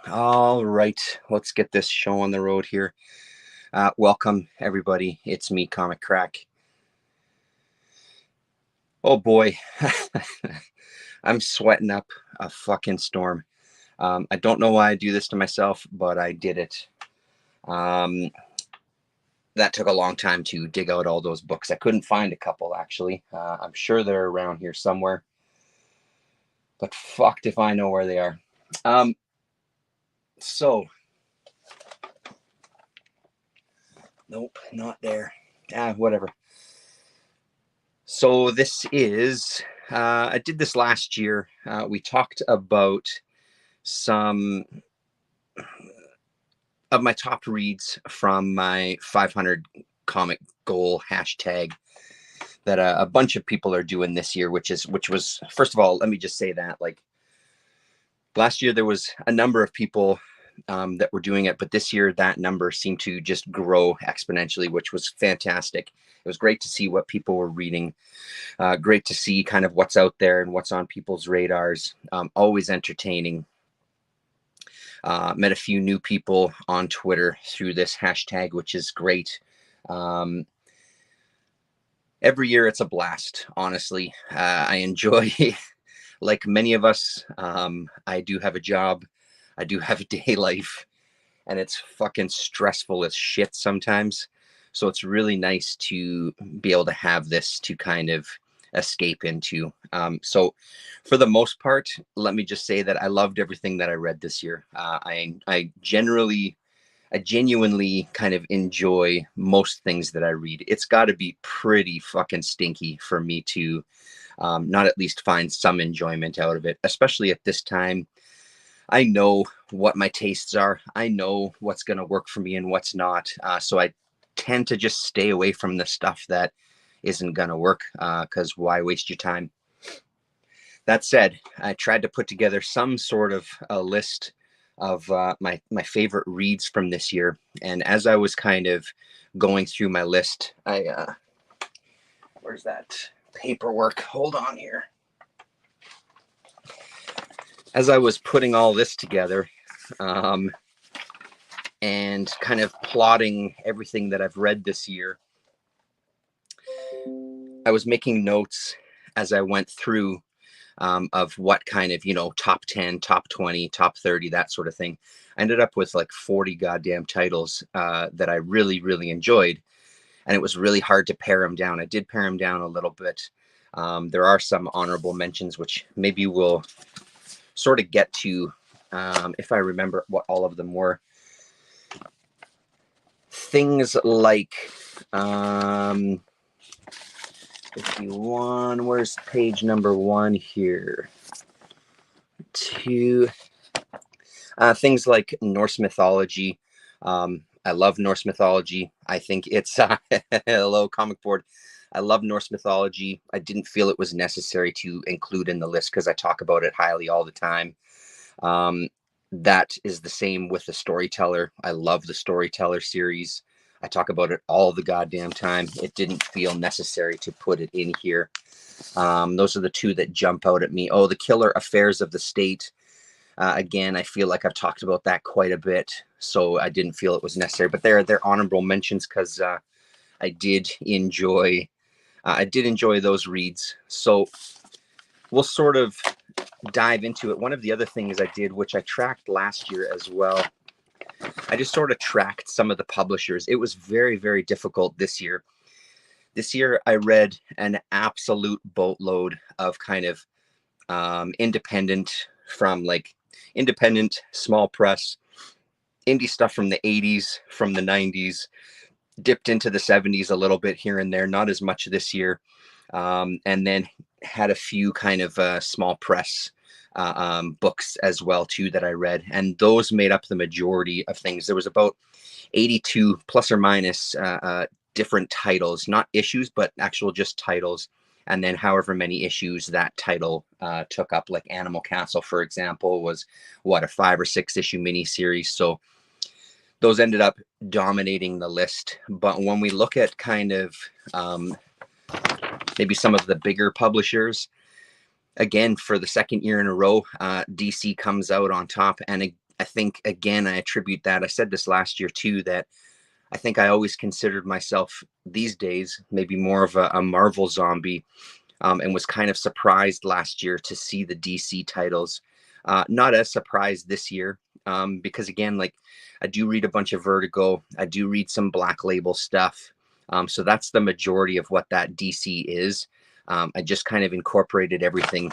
All right, let's get this show on the road here. Welcome, everybody. It's me, Comic Crack. Oh boy, I'm sweating up a fucking storm. I don't know why I do this to myself, but I did it. That took a long time to dig out all those books. I couldn't find a couple, actually. I'm sure they're around here somewhere, but fucked if I know where they are. So, nope, not there. Whatever. So this is, I did this last year. We talked about some of my top reads from my 500 comic goal hashtag that a bunch of people are doing this year, which was, first of all, let me just say that, like, last year there was a number of people that were doing it, but this year that number seemed to just grow exponentially, which was fantastic. It was great to see what people were reading. Great to see kind of what's out there and what's on people's radars. Always entertaining. Met a few new people on Twitter through this hashtag, which is great. Every year it's a blast, honestly. I enjoy, like many of us, I do have a job. I do have a day life, and it's fucking stressful as shit sometimes. So it's really nice to be able to have this to kind of escape into. So for the most part, let me just say that I loved everything that I read this year. I genuinely kind of enjoy most things that I read. It's got to be pretty fucking stinky for me to not at least find some enjoyment out of it, especially at this time. I know what my tastes are. I know what's going to work for me and what's not. So I tend to just stay away from the stuff that isn't going to work, because why waste your time? That said, I tried to put together some sort of a list of my favorite reads from this year. And as I was kind of going through my list, where's that paperwork? Hold on here. As I was putting all this together, and kind of plotting everything that I've read this year, I was making notes as I went through of what kind of, top 10, top 20, top 30, that sort of thing. I ended up with like 40 goddamn titles that I really, really enjoyed. And it was really hard to pare them down. I did pare them down a little bit. There are some honorable mentions, which maybe we'll sort of get to if I remember what all of them were. Things like 51, where's page number 1 here? 2, things like Norse mythology. I love Norse mythology. I think it's hello comic board. I love Norse mythology. I didn't feel it was necessary to include in the list because I talk about it highly all the time. That is the same with the Storyteller. I love the Storyteller series. I talk about it all the goddamn time. It didn't feel necessary to put it in here. Those are the two that jump out at me. Oh, the Killer Affairs of the State. Again, I feel like I've talked about that quite a bit, so I didn't feel it was necessary. But they're honorable mentions because I did enjoy those reads. So we'll sort of dive into it. One of the other things I did, which I tracked last year as well, I just sort of tracked some of the publishers. It was very, very difficult this year. This year, I read an absolute boatload of kind of independent, small press, indie stuff from the 80s, from the 90s, dipped into the 70s a little bit here and there, not as much this year. And then had a few kind of small press books as well too that I read, and those made up the majority of things. There was about 82 plus or minus different titles, not issues, but actual just titles, and then however many issues that title took up. Like Animal Castle, for example, was a 5 or 6 issue miniseries. So those ended up dominating the list. But when we look at kind of maybe some of the bigger publishers, again, for the second year in a row, DC comes out on top. And I think, again, I attribute that. I said this last year too, that I think I always considered myself these days maybe more of a Marvel zombie, and was kind of surprised last year to see the DC titles. Not as surprised this year, because again, like, I do read a bunch of Vertigo, I do read some Black Label stuff, so that's the majority of what that DC is. I just kind of incorporated everything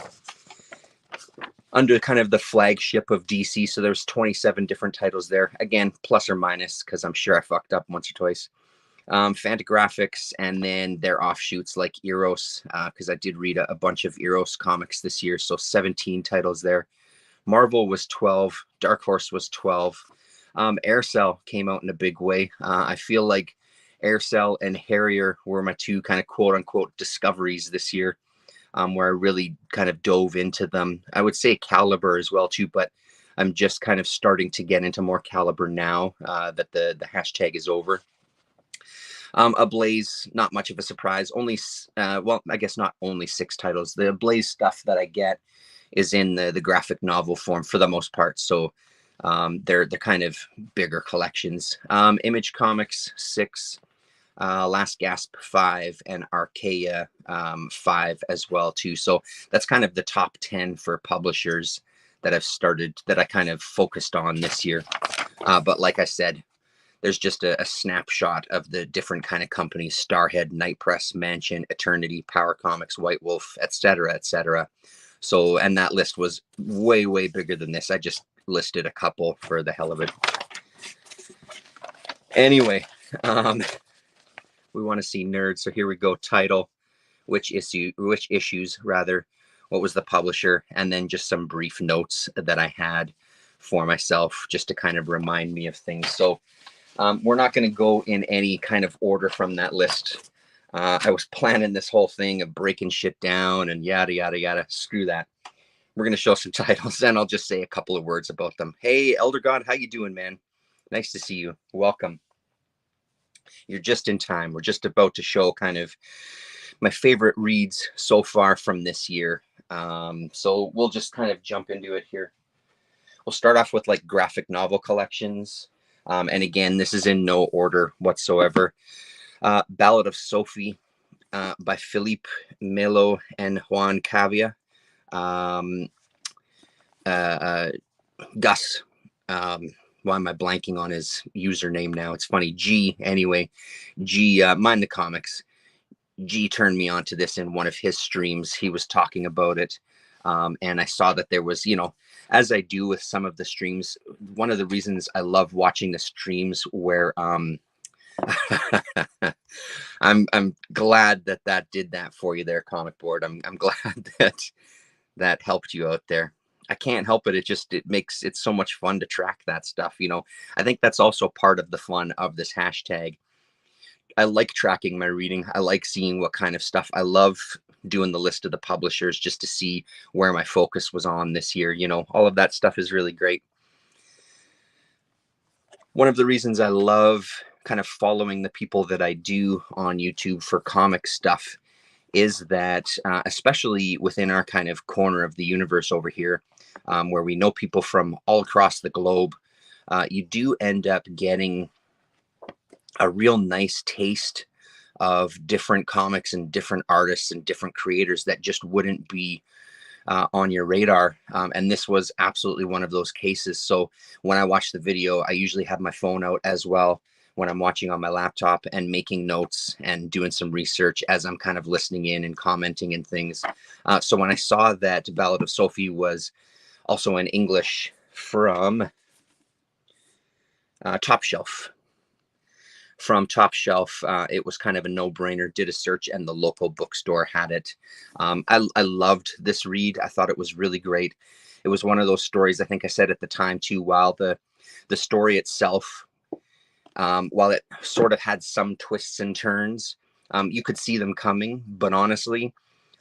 under kind of the flagship of DC. So there's 27 different titles there. Again, plus or minus, because I'm sure I fucked up once or twice. Fantagraphics, and then their offshoots like Eros, because I did read a bunch of Eros comics this year. So 17 titles there. Marvel was 12. Dark Horse was 12. Aircell came out in a big way. I feel like Aircell and Harrier were my two kind of quote unquote discoveries this year, where I really kind of dove into them. I would say Caliber as well too, but I'm just kind of starting to get into more Caliber now that the hashtag is over. Ablaze, not much of a surprise. Only, well, I guess not only 6 titles. The Ablaze stuff that I get is in the graphic novel form for the most part. So they're kind of bigger collections. Image Comics 6, Last Gasp 5, and Archaea 5 as well too. So that's kind of the top 10 for publishers that I've started, that I kind of focused on this year. But like I said, there's just a snapshot of the different kind of companies: Starhead, Night Press, Mansion, Eternity, Power Comics, White Wolf, etc., etc. So, and that list was way, way bigger than this. I just listed a couple for the hell of it. Anyway, we want to see nerds. So here we go. Title, which issues rather, what was the publisher, and then just some brief notes that I had for myself just to kind of remind me of things. So we're not going to go in any kind of order from that list. I was planning this whole thing of breaking shit down and yada, yada, yada. Screw that. We're going to show some titles, and I'll just say a couple of words about them. Hey, Elder God, how you doing, man? Nice to see you. Welcome. You're just in time. We're just about to show kind of my favorite reads so far from this year. So we'll just kind of jump into it here. We'll start off with like graphic novel collections. And again, this is in no order whatsoever. Ballad of Sophie by Philippe Melo and Juan Cavia. Gus, why am I blanking on his username now? It's funny. G, anyway. G, mind the comics. G turned me on to this in one of his streams. He was talking about it. And I saw that there was, you know, as I do with some of the streams, one of the reasons I love watching the streams where I'm glad that did that for you there, Comic Board. I'm glad that helped you out there. I can't help it. It makes it so much fun to track that stuff. You know, I think that's also part of the fun of this hashtag. I like tracking my reading. I like seeing what kind of stuff. I love doing the list of the publishers just to see where my focus was on this year. You know, all of that stuff is really great. One of the reasons I love kind of following the people that I do on YouTube for comic stuff is that, especially within our kind of corner of the universe over here, where we know people from all across the globe, you do end up getting a real nice taste of different comics and different artists and different creators that just wouldn't be on your radar. And this was absolutely one of those cases. So when I watch the video, I usually have my phone out as well when I'm watching on my laptop and making notes and doing some research as I'm kind of listening in and commenting and things. So when I saw that Ballad of Sophie was also in English from Top Shelf, it was kind of a no-brainer. Did a search and the local bookstore had it. I loved this read. I thought it was really great. It was one of those stories, I think I said at the time too, while the story itself, while it sort of had some twists and turns, you could see them coming, but honestly,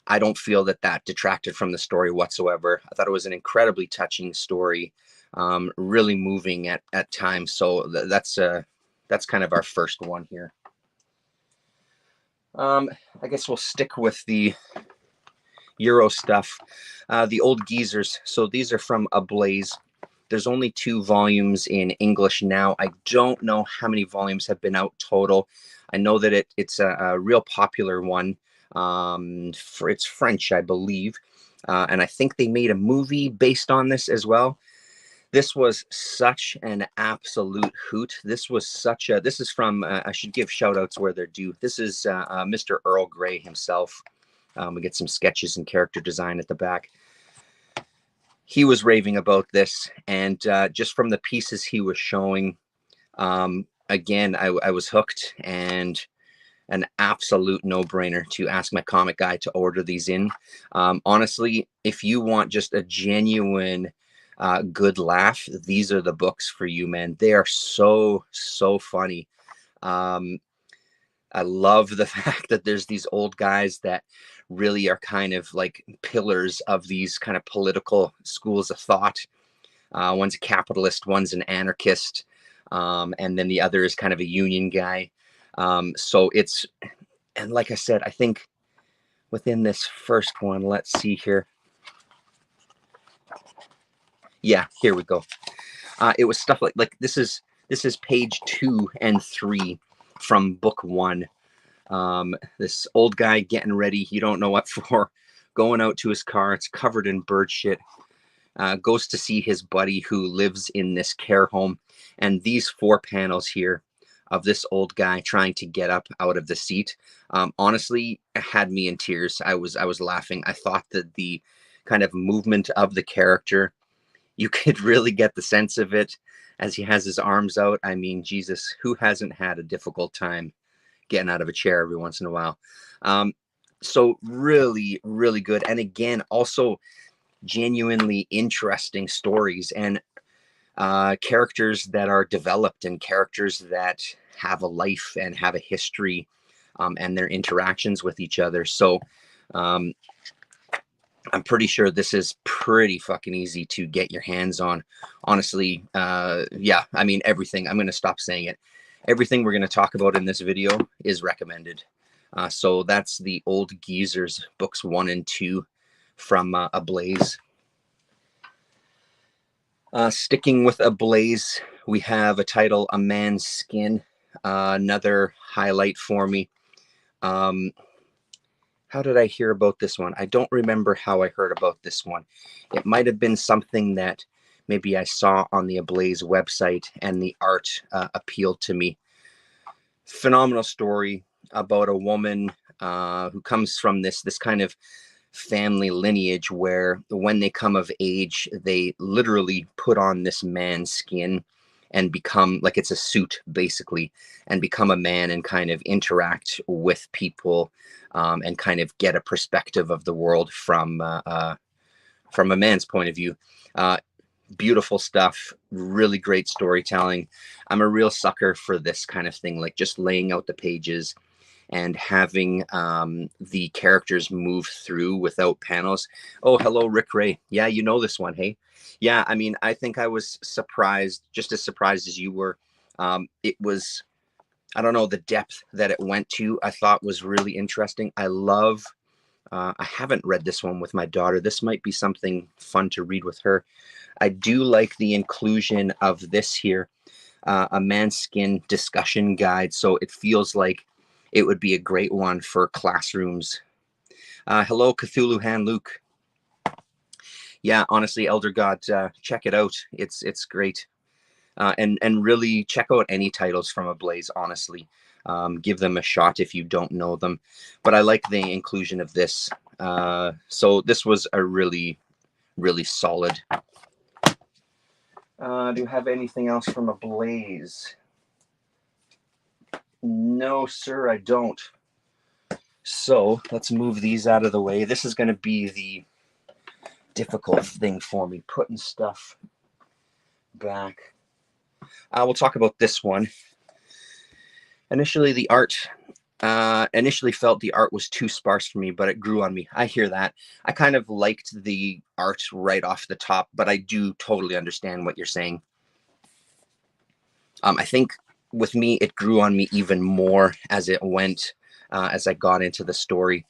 I don't feel that detracted from the story whatsoever. I thought it was an incredibly touching story, really moving at times. So that's kind of our first one here. I guess we'll stick with the Euro stuff. The Old Geezers. So these are from Ablaze. There's only 2 volumes in English now. I don't know how many volumes have been out total. I know that it's a real popular one. It's French, I believe. And I think they made a movie based on this as well. This was such an absolute hoot. This is from, I should give shout outs where they're due. This is Mr. Earl Grey himself. We get some sketches and character design at the back. He was raving about this, and just from the pieces he was showing, again, I was hooked, and an absolute no-brainer to ask my comic guy to order these in. Honestly, if you want just a genuine good laugh, these are the books for you, man. They are so funny. I love the fact that there's these old guys that really are kind of like pillars of these kind of political schools of thought. One's a capitalist, one's an anarchist, and then the other is kind of a union guy. So it's, and like I said, I think within this first one, let's see here. Yeah, here we go. It was stuff like this is page 2 and 3 from book 1. This old guy getting ready, you don't know what for, going out to his car. It's covered in bird shit. Goes to see his buddy who lives in this care home. And these 4 panels here of this old guy trying to get up out of the seat, honestly, had me in tears. I was laughing. I thought that the kind of movement of the character, you could really get the sense of it as he has his arms out. I mean, Jesus, who hasn't had a difficult time getting out of a chair every once in a while? So really, really good. And again, also genuinely interesting stories and characters that are developed and characters that have a life and have a history, and their interactions with each other. So I'm pretty sure this is pretty fucking easy to get your hands on. Honestly, yeah, I mean, everything, I'm going to stop saying it. Everything we're going to talk about in this video is recommended. So that's the Old Geezers, books 1 and 2 from Ablaze. Sticking with Ablaze, we have a title, A Man's Skin, another highlight for me. How did I hear about this one? I don't remember how I heard about this one. It might have been something that maybe I saw on the Ablaze website, and the art appealed to me. Phenomenal story about a woman who comes from this kind of family lineage where when they come of age, they literally put on this man's skin and become like, it's a suit basically, and become a man and kind of interact with people, and kind of get a perspective of the world from a man's point of view. Beautiful stuff, really great storytelling. I'm a real sucker for this kind of thing, like just laying out the pages and having the characters move through without panels. Oh, hello, Rick Ray. Yeah, you know this one, hey? Yeah, I mean, I think I was surprised, just as surprised as you were. It was, I don't know, the depth that it went to, I thought was really interesting. I love, I haven't read this one with my daughter. This might be something fun to read with her. I do like the inclusion of this here, a man's skin discussion guide. So it feels like it would be a great one for classrooms. Hello, Cthulhu Han Luke. Yeah, honestly, Elder God, check it out. It's great. And really check out any titles from Ablaze, honestly. Give them a shot if you don't know them. But I like the inclusion of this. So this was a really, really solid. Do you have anything else from Ablaze? No, sir, I don't. So let's move these out of the way. This is going to be the difficult thing for me, putting stuff back. We'll talk about this one. Initially, the art, initially felt the art was too sparse for me, but it grew on me. I hear that. I kind of liked the art right off the top, but I do totally understand what you're saying. I think with me, it grew on me even more as it went, as I got into the story.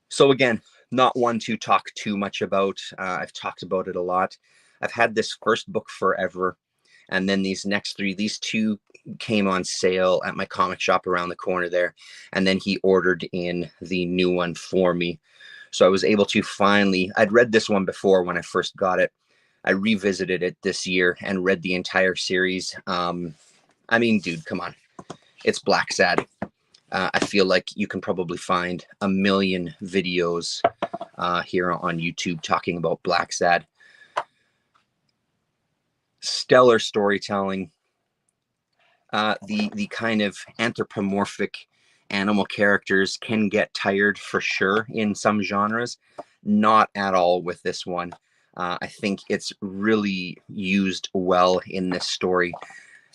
So again, not one to talk too much about. I've talked about it a lot. I've had this first book forever, and then these next three, these two came on sale at my comic shop around the corner there, and then he ordered in the new one for me. So I was able to finally, I'd read this one before when I first got it. I revisited it this year and read the entire series. I mean, dude, come on. It's Black Sad. I feel like you can probably find a million videos here on YouTube talking about Black Sad. Stellar storytelling. The kind of anthropomorphic animal characters can get tired for sure in some genres. Not at all with this one. I think it's really used well in this story.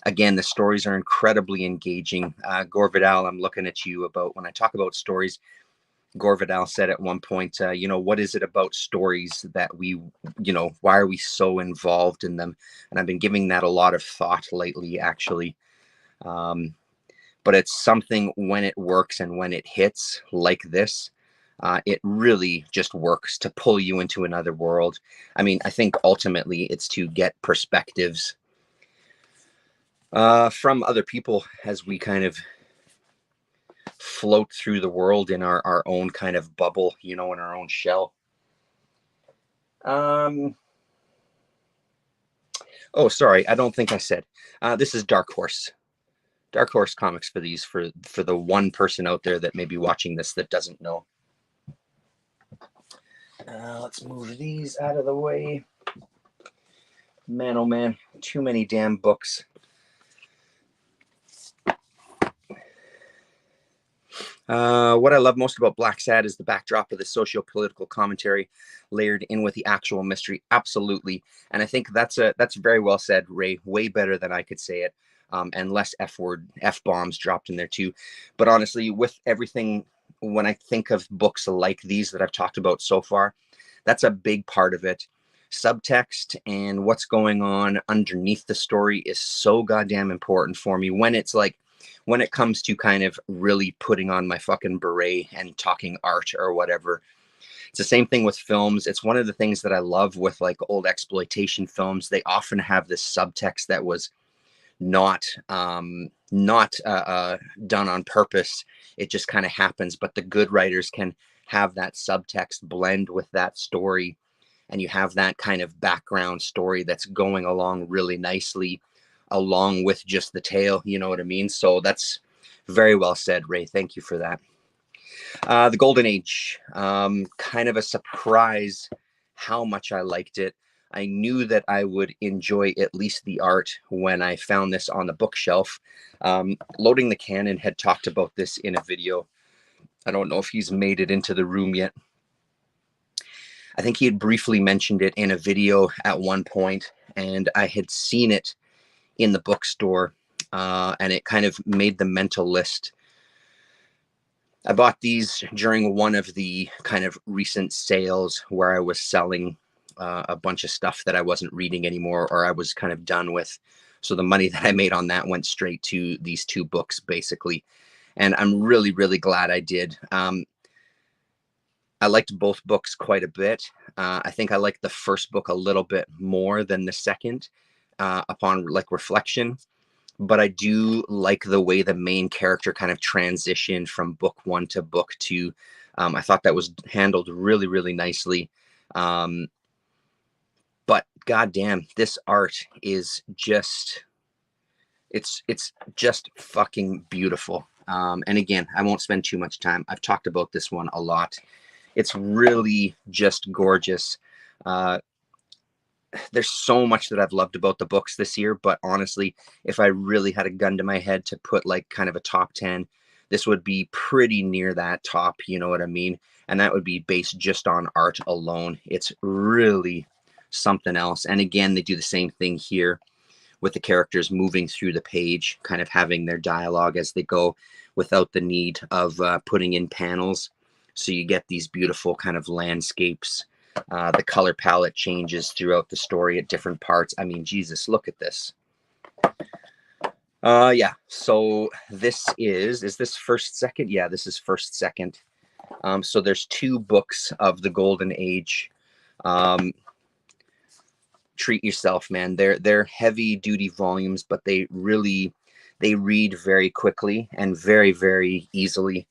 Again, the stories are incredibly engaging. Gore Vidal, I'm looking at you about when I talk about stories. Gore Vidal said at one point, what is it about stories that we, why are we so involved in them? And I've been giving that a lot of thought lately, actually. But it's something when it works and when it hits like this, it really just works to pull you into another world. I mean, I think ultimately it's to get perspectives from other people as we kind of float through the world in our own kind of bubble, in our own shell. Oh, sorry, I don't think I said. This is Dark Horse. Dark Horse Comics for these, for the one person out there that may be watching this that doesn't know. Let's move these out of the way. Man, oh man, too many damn books. What I love most about Black Sad is the backdrop of the socio-political commentary layered in with the actual mystery. Absolutely. And I think that's very well said, Ray. Way better than I could say it. And less F-bombs dropped in there too. But honestly, with everything, when I think of books like these that I've talked about so far, that's a big part of it. Subtext and what's going on underneath the story is so goddamn important for me when it comes to kind of really putting on my fucking beret and talking art or whatever. It's the same thing with films. It's one of the things that I love with like old exploitation films. They often have this subtext that was not done on purpose. It just kind of happens, but the good writers can have that subtext blend with that story, and you have that kind of background story that's going along really nicely along with just the tale, you know what I mean? So that's very well said, Ray. Thank you for that. The Golden Age, kind of a surprise how much I liked it. I knew that I would enjoy at least the art when I found this on the bookshelf. Loading the Cannon had talked about this in a video. I don't know if he's made it into the room yet. I think he had briefly mentioned it in a video at one point, and I had seen it in the bookstore, and it kind of made the mental list. I bought these during one of the kind of recent sales where I was selling a bunch of stuff that I wasn't reading anymore, or I was kind of done with. So the money that I made on that went straight to these two books, basically. And I'm really, really glad I did. I liked both books quite a bit. I think I liked the first book a little bit more than the second upon like reflection. But I do like the way the main character kind of transitioned from book one to book two. I thought that was handled really, really nicely. But goddamn, this art is just, it's just fucking beautiful. And again, I won't spend too much time. I've talked about this one a lot. It's really just gorgeous. There's so much that I've loved about the books this year, but honestly, if I really had a gun to my head to put like kind of a top 10, this would be pretty near that top, you know what I mean? And that would be based just on art alone. It's really something else. And again, they do the same thing here with the characters moving through the page, kind of having their dialogue as they go without the need of putting in panels. So you get these beautiful kind of landscapes. The color palette changes throughout the story at different parts. I mean, Jesus, look at this. Yeah, so this is this first, second? Yeah, this is first, second. So there's two books of the Golden Age. treat yourself, man. They're heavy duty volumes, but they read very quickly and very, very easily.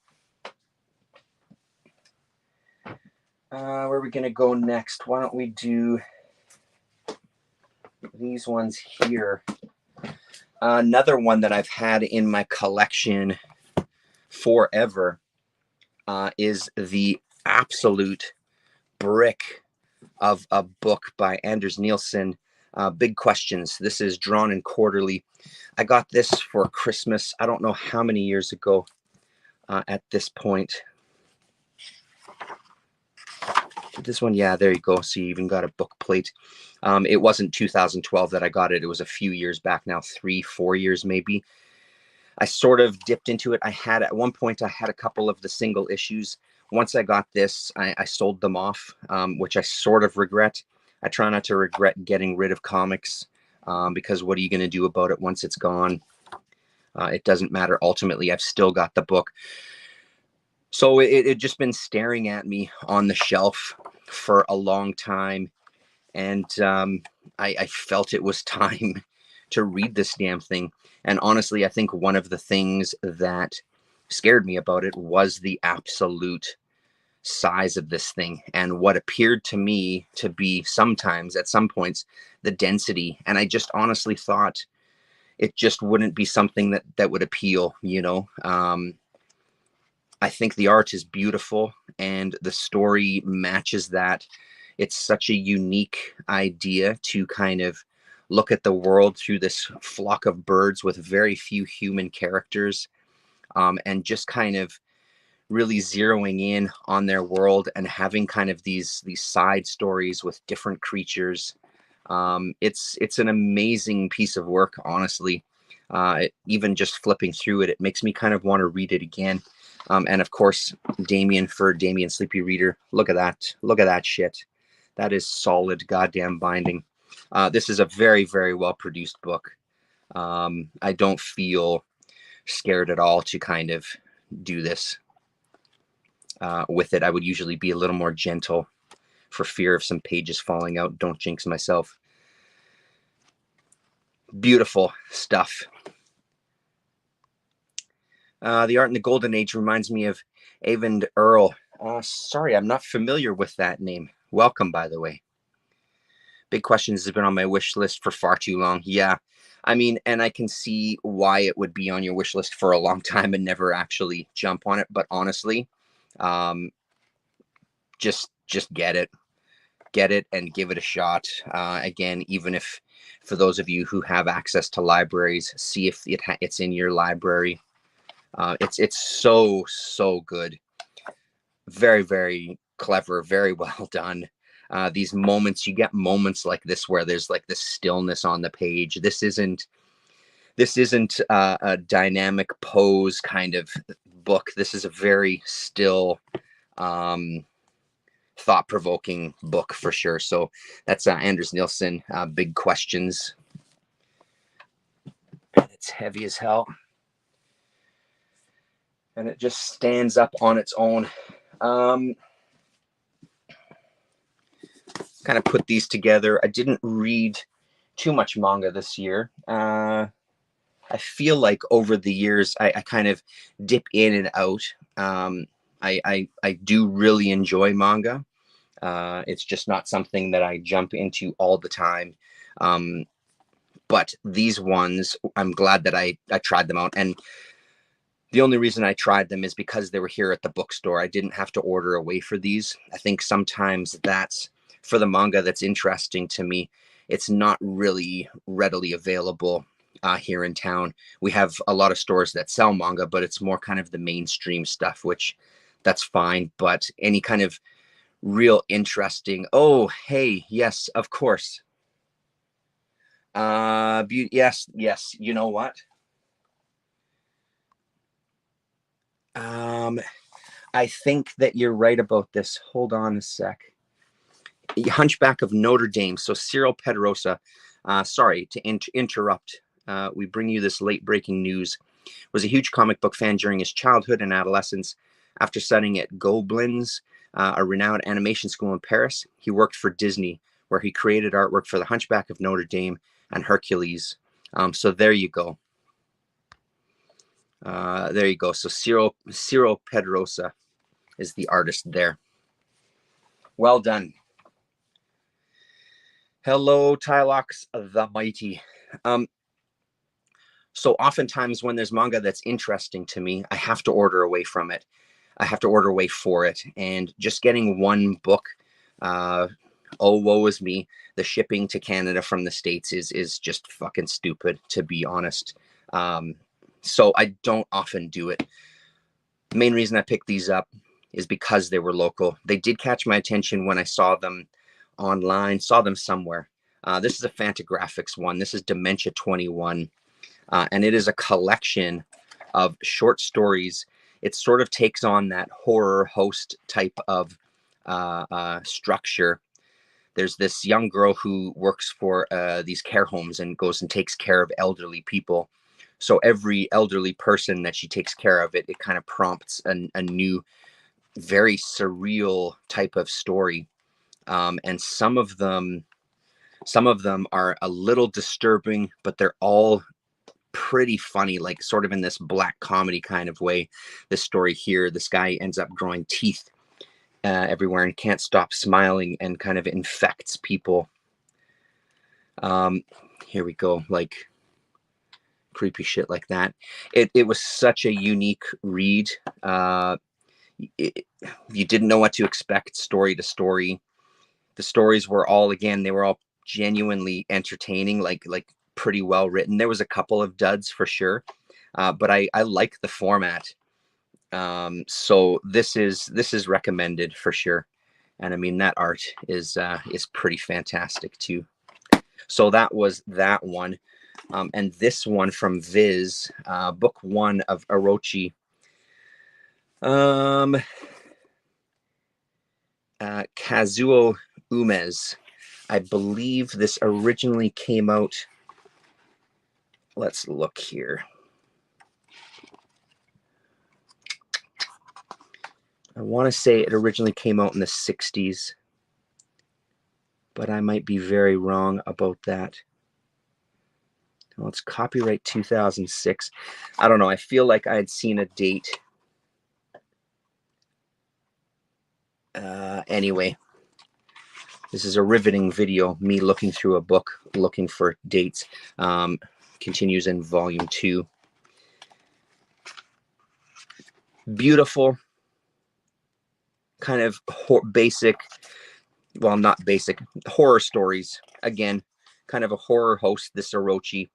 Where are we gonna go next? Why don't we do these ones here? Another one that I've had in my collection forever is the absolute brick of a book by Anders Nielsen, Big Questions. This is drawn in quarterly. I got this for Christmas, I don't know how many years ago at this point. This one, yeah, there you go. So you even got a book plate. It wasn't 2012 that I got it. It was a few years back now, 3-4 years maybe. I sort of dipped into it. At one point, I had a couple of the single issues. Once I got this, I sold them off, which I sort of regret. I try not to regret getting rid of comics because what are you going to do about it once it's gone? It doesn't matter. Ultimately, I've still got the book. So it had just been staring at me on the shelf for a long time. And I felt it was time to read this damn thing. And honestly, I think one of the things that scared me about it was the absolute size of this thing and what appeared to me to be sometimes, at some points, the density. And I just honestly thought it just wouldn't be something that would appeal, you know. I think the art is beautiful and the story matches that. It's such a unique idea to kind of look at the world through this flock of birds with very few human characters, and just kind of really zeroing in on their world and having kind of these side stories with different creatures. It's an amazing piece of work, honestly. Even just flipping through it, it makes me kind of want to read it again. And of course, Damien for Damien Sleepy Reader. Look at that. Look at that shit. That is solid goddamn binding. This is a very, very well produced book. I don't feel scared at all to kind of do this with it. I would usually be a little more gentle for fear of some pages falling out. Don't jinx myself. Beautiful stuff. The art in the Golden Age reminds me of Avend Earl. Sorry, I'm not familiar with that name. Welcome, by the way. Big Questions has been on my wish list for far too long. Yeah, I mean, and I can see why it would be on your wish list for a long time and never actually jump on it. But honestly, just get it and give it a shot. Again, even if for those of you who have access to libraries, see if it's in your library. It's so good. Very, very clever, very well done. These moments, you get moments like this where there's like this stillness on the page. This isn't a dynamic pose kind of book. This is a very still, thought-provoking book for sure. So that's Anders Nielsen, Big Questions. It's heavy as hell. And it just stands up on its own. Kind of put these together. I didn't read too much manga this year. I feel like over the years, I kind of dip in and out. I do really enjoy manga. It's just not something that I jump into all the time. But these ones, I'm glad that I tried them out. And the only reason I tried them is because they were here at the bookstore. I didn't have to order away for these. I think sometimes that's for the manga that's interesting to me. It's not really readily available here in town. We have a lot of stores that sell manga, but it's more kind of the mainstream stuff, which that's fine. But any kind of real interesting. Oh, hey, yes, of course. Yes. You know what? I think that you're right about this. Hold on a sec. Hunchback of Notre Dame. So Cyril Pedrosa, sorry to interrupt. We bring you this late breaking news. Was a huge comic book fan during his childhood and adolescence. After studying at Gobelins, a renowned animation school in Paris, he worked for Disney, where he created artwork for the Hunchback of Notre Dame and Hercules. So there you go. There you go. So Ciro Pedrosa is the artist there. Well done. Hello, Tylox the Mighty. So oftentimes when there's manga that's interesting to me, I have to order away from it. I have to order away for it. And just getting one book, oh, woe is me. The shipping to Canada from the States is just fucking stupid, to be honest. So I don't often do it. The main reason I picked these up is because they were local. They did catch my attention when I saw them online, saw them somewhere. This is a Fantagraphics one. This is Dementia 21. And it is a collection of short stories. It sort of takes on that horror host type of structure. There's this young girl who works for these care homes and goes and takes care of elderly people. So every elderly person that she takes care of, it kind of prompts a new, very surreal type of story. And some of them are a little disturbing, but they're all pretty funny, like sort of in this black comedy kind of way. This story here, this guy ends up growing teeth everywhere and can't stop smiling and kind of infects people. Here we go, like creepy shit like that. It was such a unique read. You didn't know what to expect story to story. The stories were all, again, they were all genuinely entertaining, like pretty well written. There was a couple of duds for sure, but I like the format. So this is recommended for sure. And I mean, that art is pretty fantastic too. So that was that one. And this one from Viz, book 1 of Orochi. Kazuo Umez. I believe this originally came out. Let's look here. I want to say it originally came out in the 60s, but I might be very wrong about that. Well, it's copyright 2006. I don't know. I feel like I had seen a date. Anyway, this is a riveting video, me looking through a book, looking for dates. Continues in volume 2. Beautiful, kind of basic, well, not basic, horror stories. Again, kind of a horror host, this Orochi,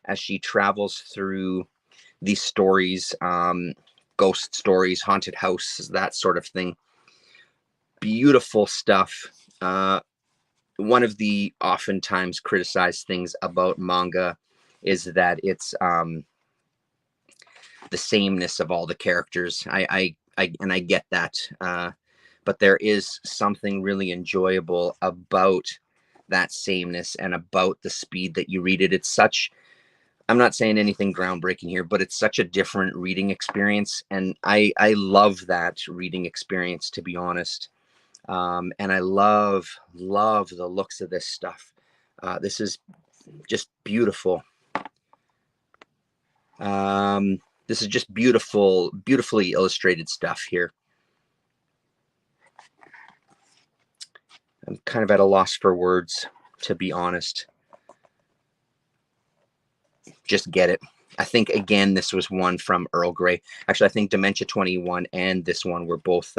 as she travels through these stories, ghost stories, haunted houses, that sort of thing. Beautiful stuff. One of the oftentimes criticized things about manga is that it's the sameness of all the characters. I get that, but there is something really enjoyable about that sameness and about the speed that you read it. It's such, I'm not saying anything groundbreaking here, but it's such a different reading experience, and I love that reading experience, to be honest. And I love the looks of this stuff. This is just beautiful. This is just beautifully illustrated stuff here. I'm kind of at a loss for words, to be honest. Just get it. I think, again, this was one from Earl Grey. Actually, I think Dementia 21 and this one were both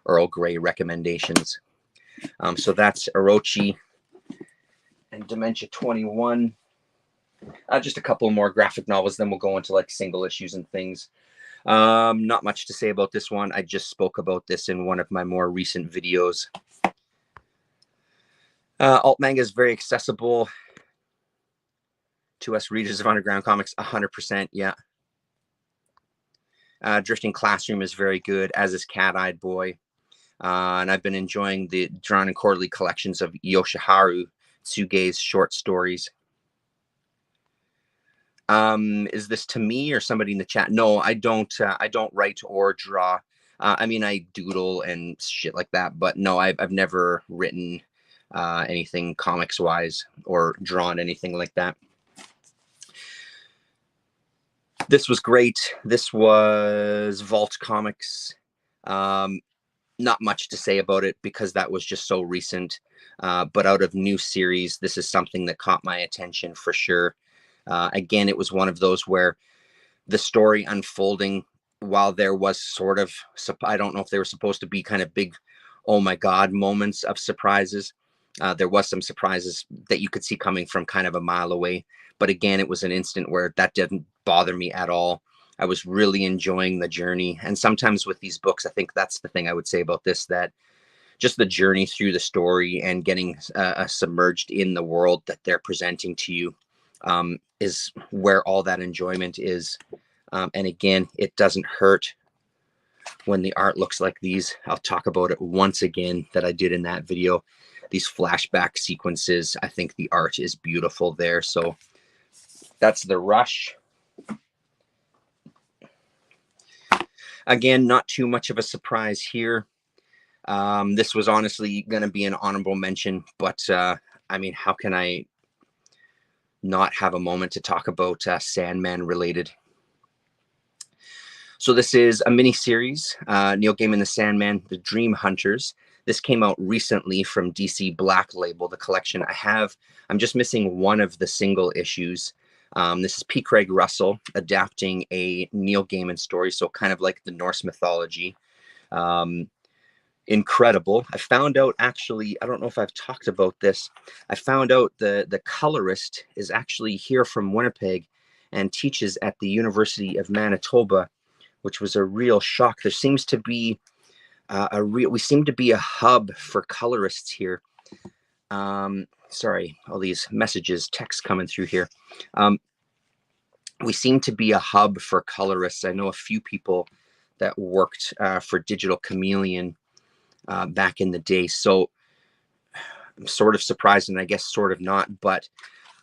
Earl Grey recommendations. So that's Orochi and Dementia 21. Just a couple more graphic novels, then we'll go into like single issues and things. Not much to say about this one. I just spoke about this in one of my more recent videos. Alt manga is very accessible to us readers of underground comics. 100%, yeah. Drifting Classroom is very good, as is Cat-Eyed Boy. And I've been enjoying the drawn and quarterly collections of Yoshiharu Tsuge's short stories. Is this to me or somebody in the chat? No, I don't write or draw. I mean, I doodle and shit like that, but no, I've never written anything comics wise or drawn, anything like that. This was great. This was Vault Comics. Not much to say about it because that was just so recent. But out of new series, this is something that caught my attention for sure. Again, it was one of those where the story unfolding, while there was sort of, I don't know if they were supposed to be kind of big, oh my God, moments of surprises. There was some surprises that you could see coming from kind of a mile away. But again, it was an instant where that didn't bother me at all. I was really enjoying the journey. And sometimes with these books, I think that's the thing I would say about this, that just the journey through the story and getting submerged in the world that they're presenting to you is where all that enjoyment is. And again, it doesn't hurt when the art looks like these. I'll talk about it once again that I did in that video. These flashback sequences, I think the art is beautiful there. So that's the Rush. Again, not too much of a surprise here. This was honestly going to be an honorable mention, but I mean, how can I not have a moment to talk about Sandman related? So this is a mini series, Neil Gaiman, The Sandman, The Dream Hunters. This came out recently from DC Black Label, the collection I have. I'm just missing one of the single issues. This is P. Craig Russell adapting a Neil Gaiman story, so kind of like the Norse mythology. Incredible. I found out, actually, I don't know if I've talked about this. I found out the colorist is actually here from Winnipeg and teaches at the University of Manitoba, which was a real shock. There seems to be we seem to be a hub for colorists here. Sorry, all these messages, texts coming through here. We seem to be a hub for colorists. I know a few people that worked for Digital Chameleon back in the day. So I'm sort of surprised, and I guess sort of not, but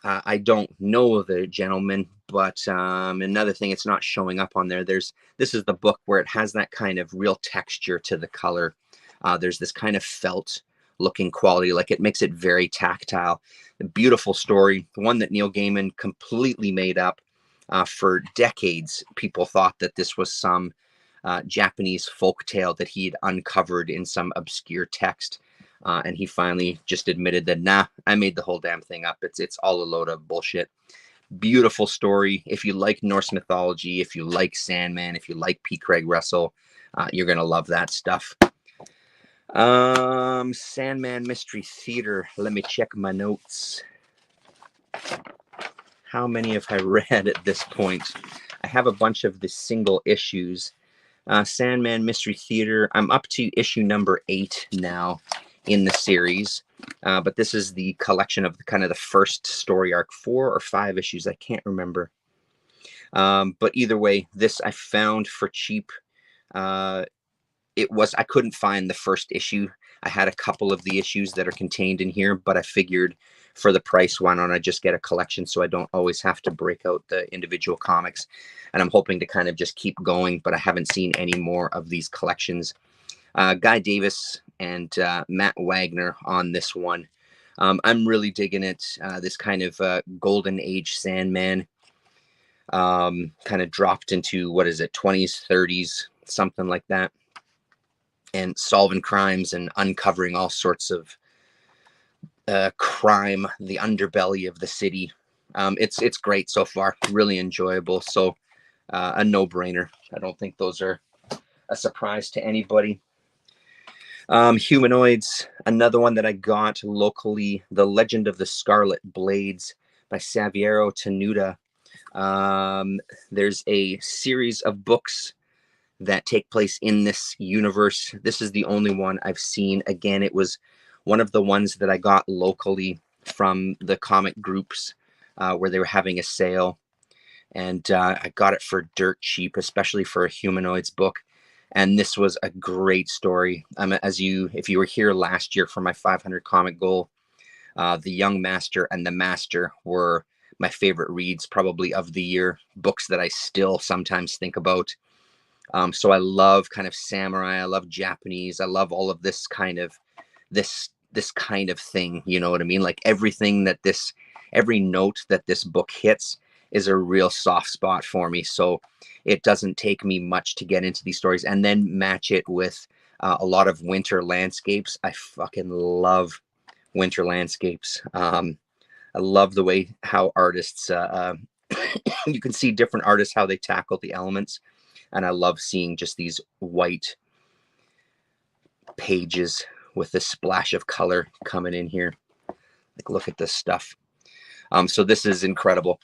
I don't know the gentleman. But another thing, it's not showing up on there. This is the book where it has that kind of real texture to the color. There's this kind of felt looking quality, like it makes it very tactile. A beautiful story, one that Neil Gaiman completely made up. For decades, people thought that this was some Japanese folk tale that he'd uncovered in some obscure text. And he finally just admitted that, nah, I made the whole damn thing up. It's all a load of bullshit. Beautiful story. If you like Norse mythology, if you like Sandman, if you like P. Craig Russell, you're going to love that stuff. Sandman Mystery Theater. Let me check my notes. How many have I read at this point? I have a bunch of the single issues. Sandman Mystery Theater. I'm up to issue number 8 now in the series. But this is the collection of kind of the first story arc, 4 or 5 issues. I can't remember. But either way, this I found for cheap. I couldn't find the first issue. I had a couple of the issues that are contained in here, but I figured for the price, why don't I just get a collection so I don't always have to break out the individual comics. And I'm hoping to kind of just keep going, but I haven't seen any more of these collections. Guy Davis and Matt Wagner on this one. I'm really digging it. This kind of golden age Sandman kind of dropped into, what is it, 20s, 30s, something like that. And solving crimes and uncovering all sorts of crime, the underbelly of the city. It's great so far, really enjoyable. So a no-brainer. I don't think those are a surprise to anybody. Humanoids, another one that I got locally, The Legend of the Scarlet Blades by Saviero Tenuta. There's a series of books that take place in this universe. This is the only one I've seen. Again, it was one of the ones that I got locally from the comic groups where they were having a sale. And I got it for dirt cheap, especially for a Humanoids book. And this was a great story. If you were here last year for my 500 comic goal, The Young Master and The Master were my favorite reads probably of the year, books that I still sometimes think about. So I love kind of samurai. I love Japanese. I love all of this kind of this this kind of thing. You know what I mean? Like every note that this book hits is a real soft spot for me. So it doesn't take me much to get into these stories, and then match it with a lot of winter landscapes. I fucking love winter landscapes. I love the way how artists, you can see different artists, how they tackle the elements. And I love seeing just these white pages with this splash of color coming in here. Like, look at this stuff. So this is incredible.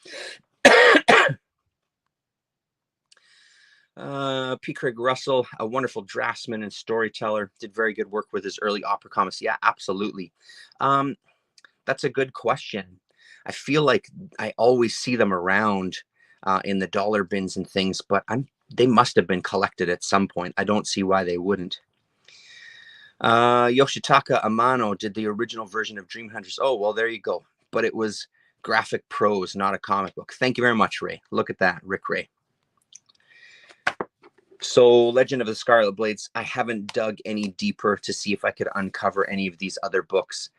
P. Craig Russell, a wonderful draftsman and storyteller, did very good work with his early opera comics. Yeah, absolutely. That's a good question. I feel like I always see them around in the dollar bins and things, but they must have been collected at some point. I don't see why they wouldn't. Yoshitaka Amano did the original version of Dream Hunters. Oh, well, there you go. But it was graphic prose, not a comic book. Thank you very much, Ray. Look at that, Rick Ray. So Legend of the Scarlet Blades, I haven't dug any deeper to see if I could uncover any of these other books.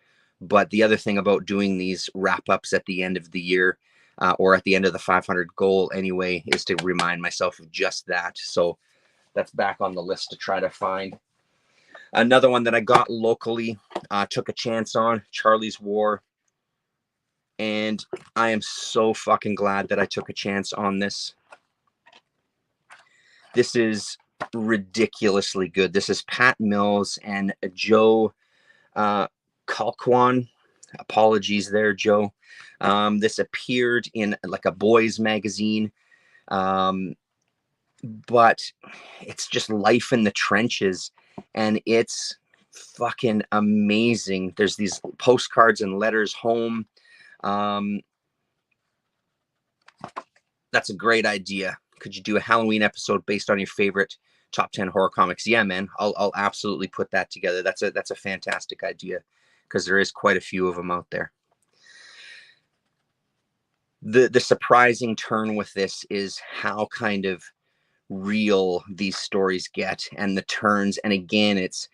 But the other thing about doing these wrap-ups at the end of the year, or at the end of the 500 goal anyway, is to remind myself of just that. So that's back on the list to try to find. Another one that I got locally, took a chance on, Charlie's War. And I am so fucking glad that I took a chance on this. This is ridiculously good. This is Pat Mills and Joe Colquhoun. Apologies there, Joe. This appeared in like a boys magazine, but it's just life in the trenches, and it's fucking amazing. There's these postcards and letters home. That's a great idea. Could you do a Halloween episode based on your favorite top 10 horror comics? Yeah, man, I'll absolutely put that together. That's a fantastic idea, because there is quite a few of them out there. The surprising turn with this is how kind of real these stories get, and the turns. And again, it's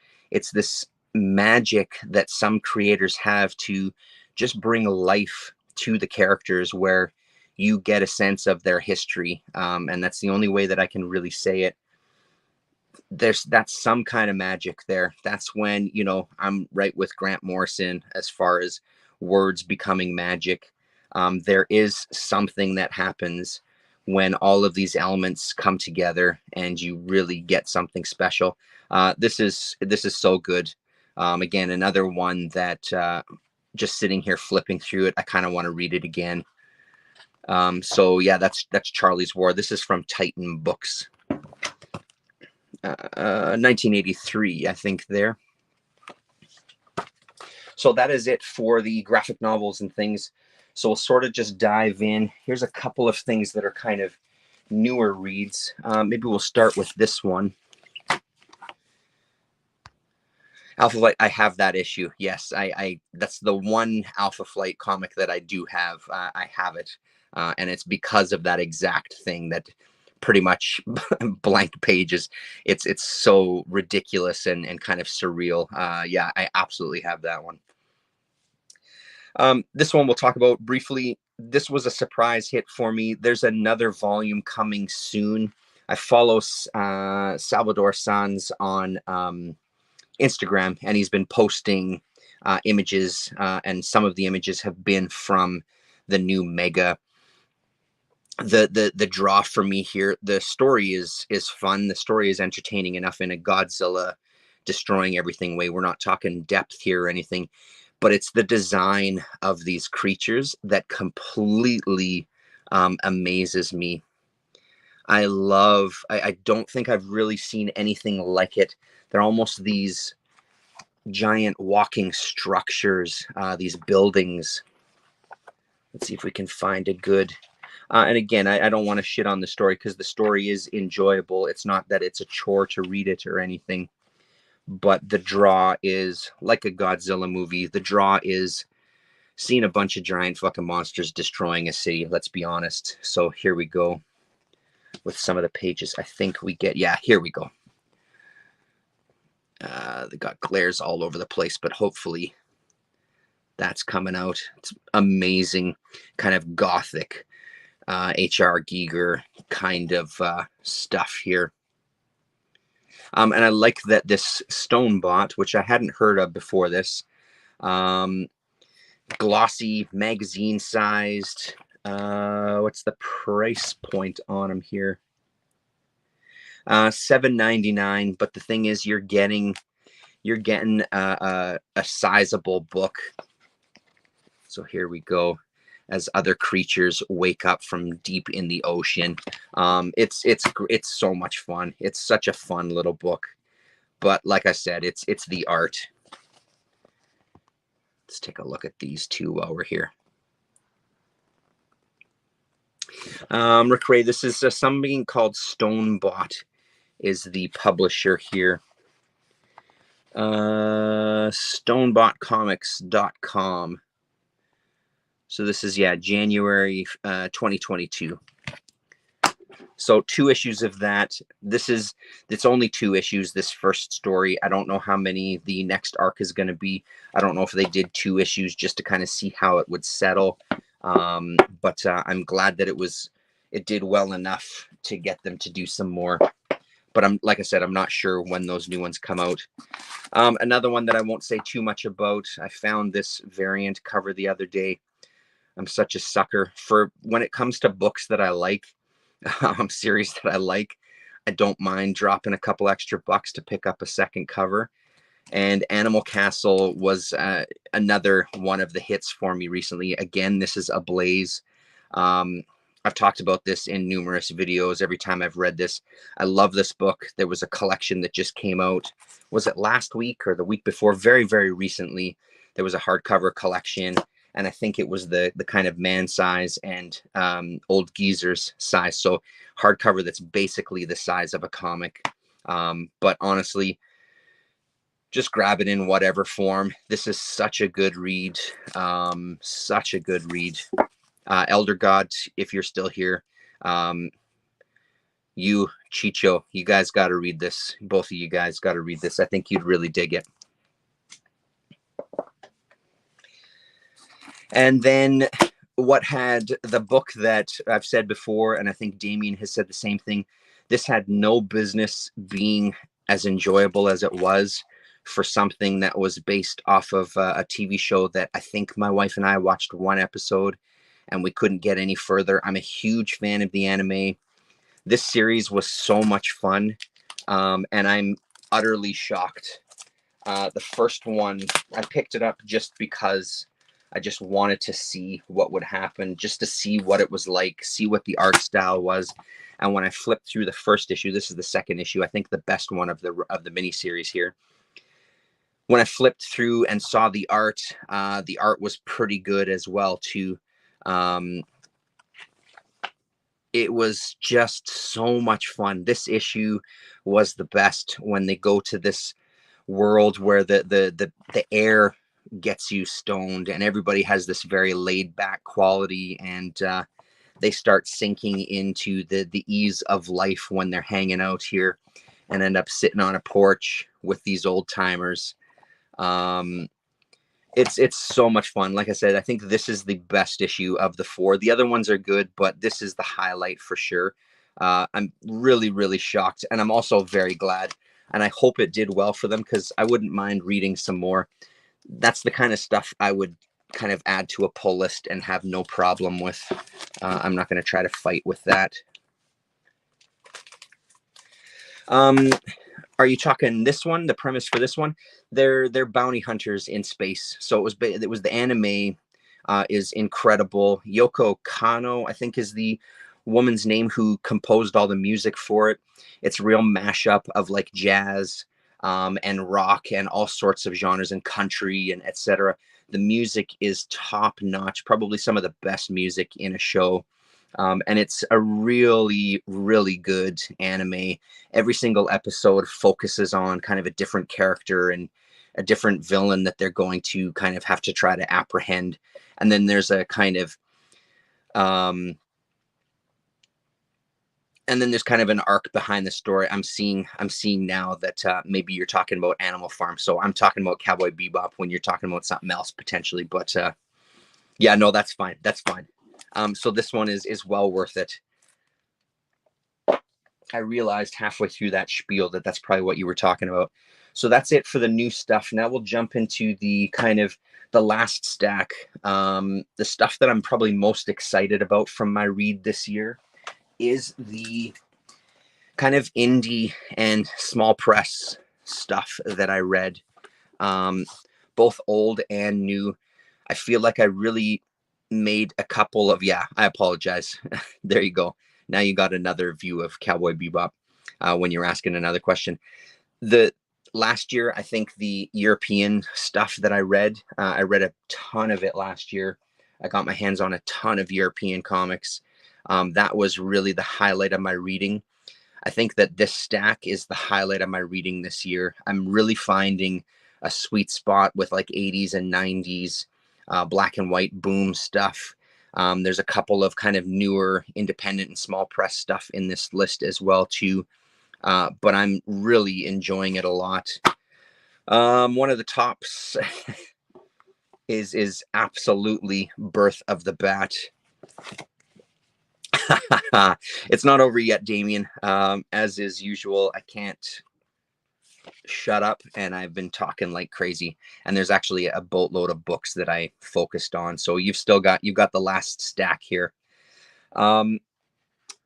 this magic that some creators have to just bring life to the characters, where you get a sense of their history. And that's the only way that I can really say it. That's some kind of magic there. That's when, you know, I'm right with Grant Morrison as far as words becoming magic. There is something that happens when all of these elements come together and you really get something special. This is so good. Again, another one that just sitting here flipping through it, I kind of want to read it again. So yeah, that's Charlie's War. This is from Titan Books. 1983, I think there. So that is it for the graphic novels and things. So we'll sort of just dive in. Here's a couple of things that are kind of newer reads. Maybe we'll start with this one. Alpha Flight, I have that issue. Yes, I that's the one Alpha Flight comic that I do have. I have it. And it's because of that exact thing, that pretty much blank pages. It's so ridiculous and kind of surreal. Yeah, I absolutely have that one. This one we'll talk about briefly. This was a surprise hit for me. There's another volume coming soon. I follow Salvador Sanz on Instagram, and he's been posting images, and some of the images have been from the new Mega. The draw for me here, the story is fun. The story is entertaining enough in a Godzilla destroying everything way. We're not talking depth here or anything, but it's the design of these creatures that completely amazes me. I don't think I've really seen anything like it. They're almost these giant walking structures, these buildings. Let's see if we can find a good... and again, I don't want to shit on the story, because the story is enjoyable. It's not that it's a chore to read it or anything. But the draw is like a Godzilla movie. The draw is seeing a bunch of giant fucking monsters destroying a city. Let's be honest. So here we go with some of the pages. I think we get... Yeah, here we go. They got glares all over the place, but hopefully That's coming out. It's amazing, kind of gothic, H.R. Giger kind of stuff here. And I like that this stone bot, which I hadn't heard of before this, glossy, magazine sized. What's the price point on them here? $7.99. But the thing is, you're getting a sizable book. So here we go. As other creatures wake up from deep in the ocean, it's so much fun. It's such a fun little book. But like I said, it's the art. Let's take a look at these two while we're here. Rick Ray, this is something called Stonebot is the publisher here. Stonebotcomics.com. So this is, yeah, January 2022. So 2 issues of that. It's only 2 issues, this first story. I don't know how many the next arc is going to be. I don't know if they did 2 issues just to kind of see how it would settle. But I'm glad that it did well enough to get them to do some more. But like I said, I'm not sure when those new ones come out. Another one that I won't say too much about. I found this variant cover the other day. I'm such a sucker for when it comes to books that I like, series that I like. I don't mind dropping a couple extra bucks to pick up a second cover. And Animal Castle was another one of the hits for me recently. Again, this is Ablaze. I've talked about this in numerous videos every time I've read this. I love this book. There was a collection that just came out. Was it last week or the week before? Very, very recently. There was a hardcover collection. And I think it was the kind of man size and old geezer's size. So hardcover that's basically the size of a comic. But honestly, just grab it in whatever form. This is such a good read. Such a good read. Elder God, if you're still here, you, Chicho, you guys got to read this. Both of you guys got to read this. I think you'd really dig it. And then what had the book that I've said before, and I think Damien has said the same thing, this had no business being as enjoyable as it was for something that was based off of a TV show that I think my wife and I watched 1 episode and we couldn't get any further. I'm a huge fan of the anime. This series was so much fun, and I'm utterly shocked. The first one, I picked it up just because I just wanted to see what would happen, just to see what it was like, see what the art style was. And when I flipped through the first issue, this is the second issue, I think the best one of the miniseries here. When I flipped through and saw the art was pretty good as well too. It was just so much fun. This issue was the best when they go to this world where the air gets you stoned and everybody has this very laid back quality, and they start sinking into the ease of life when they're hanging out here and end up sitting on a porch with these old timers. It's so much fun. Like I said, I think this is the best issue of the 4. The other ones are good, but this is the highlight for sure. I'm really, really shocked, and I'm also very glad, and I hope it did well for them, because I wouldn't mind reading some more. That's the kind of stuff I would kind of add to a pull list and have no problem with. I'm not going to try to fight with that. Are you talking this one? The premise for this one? They're bounty hunters in space. So it was the anime is incredible. Yoko Kanno, I think, is the woman's name who composed all the music for it. It's a real mashup of like jazz and rock and all sorts of genres and country and etc. The music is top notch, probably some of the best music in a show. And it's a really, really good anime. Every single episode focuses on kind of a different character and a different villain that they're going to kind of have to try to apprehend. And then there's a kind of and then there's kind of an arc behind the story. I'm seeing now that maybe you're talking about Animal Farm, so I'm talking about Cowboy Bebop when you're talking about something else potentially. But yeah, no, that's fine. That's fine. So this one is well worth it. I realized halfway through that spiel that that's probably what you were talking about. So that's it for the new stuff. Now we'll jump into the kind of the last stack. The stuff that I'm probably most excited about from my read this year is the kind of indie and small press stuff that I read, both old and new. I feel like I really made a couple of, yeah, I apologize. There you go. Now you got another view of Cowboy Bebop when you're asking another question. The last year, I think the European stuff that I read a ton of it last year. I got my hands on a ton of European comics. That was really the highlight of my reading. I think that this stack is the highlight of my reading this year. I'm really finding a sweet spot with like 80s and 90s black and white boom stuff. There's a couple of kind of newer independent and small press stuff in this list as well too. But I'm really enjoying it a lot. One of the tops is absolutely Birth of the Bat. It's not over yet, Damien. As is usual, I can't shut up, and I've been talking like crazy. And there's actually a boatload of books that I focused on. So you've got the last stack here.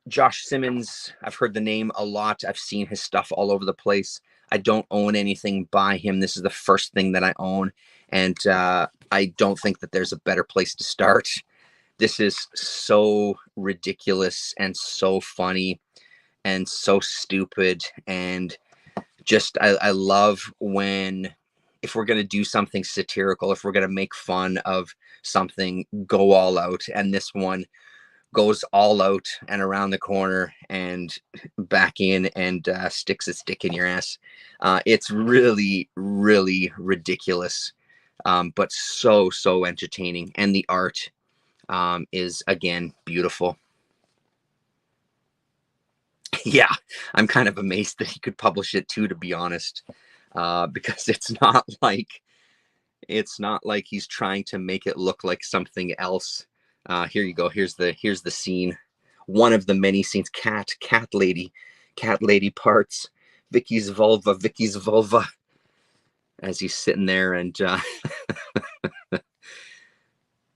Josh Simmons, I've heard the name a lot. I've seen his stuff all over the place. I don't own anything by him. This is the first thing that I own, and I don't think that there's a better place to start. This is so ridiculous and so funny and so stupid. And just, I love when, if we're going to do something satirical, if we're going to make fun of something, go all out. And this one goes all out and around the corner and back in and sticks its dick in your ass. It's really, really ridiculous, but so entertaining. And the art is, again, beautiful. Yeah, I'm kind of amazed that he could publish it too, to be honest, because it's not like he's trying to make it look like something else. Here you go. Here's the scene. One of the many scenes. Cat lady parts. Vicky's vulva. As he's sitting there, and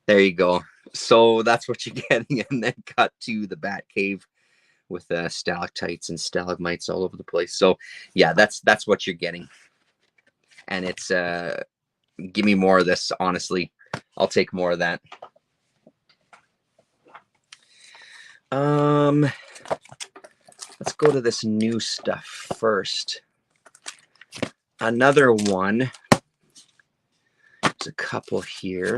there you go. So that's what you're getting, and then cut to the Bat Cave with stalactites and stalagmites all over the place. So yeah, that's what you're getting, and it's give me more of this. Honestly, I'll take more of that. Let's go to this new stuff first. Another one. There's a couple here.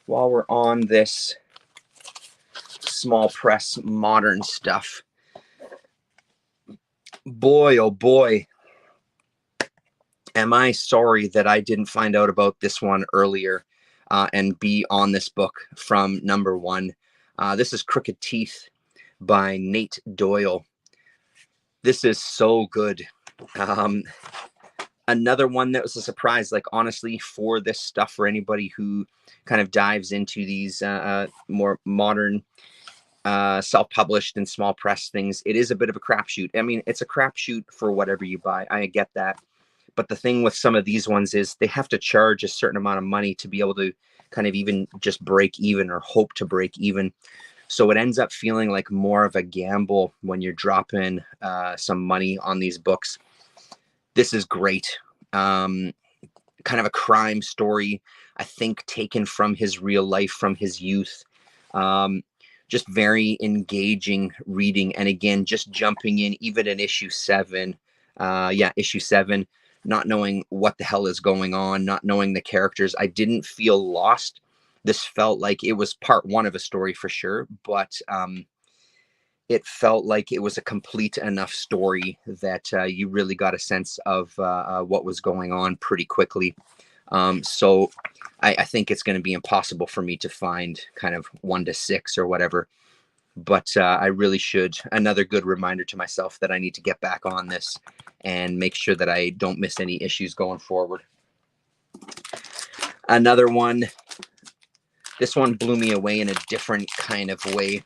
While we're on this small press modern stuff, boy, oh boy, am I sorry that I didn't find out about this one earlier and be on this book from number one. This is Crooked Teeth by Nate Doyle. This is so good. Another one that was a surprise, like, honestly, for this stuff, for anybody who kind of dives into these more modern self-published and small press things, it is a bit of a crapshoot. I mean, it's a crapshoot for whatever you buy. I get that. But the thing with some of these ones is they have to charge a certain amount of money to be able to kind of even just break even or hope to break even. So it ends up feeling like more of a gamble when you're dropping some money on these books. This is great. Kind of a crime story, I think, taken from his real life, from his youth. Just very engaging reading. And again, just jumping in, even in issue 7. Issue 7, not knowing what the hell is going on, not knowing the characters. I didn't feel lost. This felt like it was part 1 of a story for sure, but it felt like it was a complete enough story that you really got a sense of what was going on pretty quickly. So I think it's going to be impossible for me to find kind of 1 to 6 or whatever. But I really should. Another good reminder to myself that I need to get back on this and make sure that I don't miss any issues going forward. Another one. This one blew me away in a different kind of way.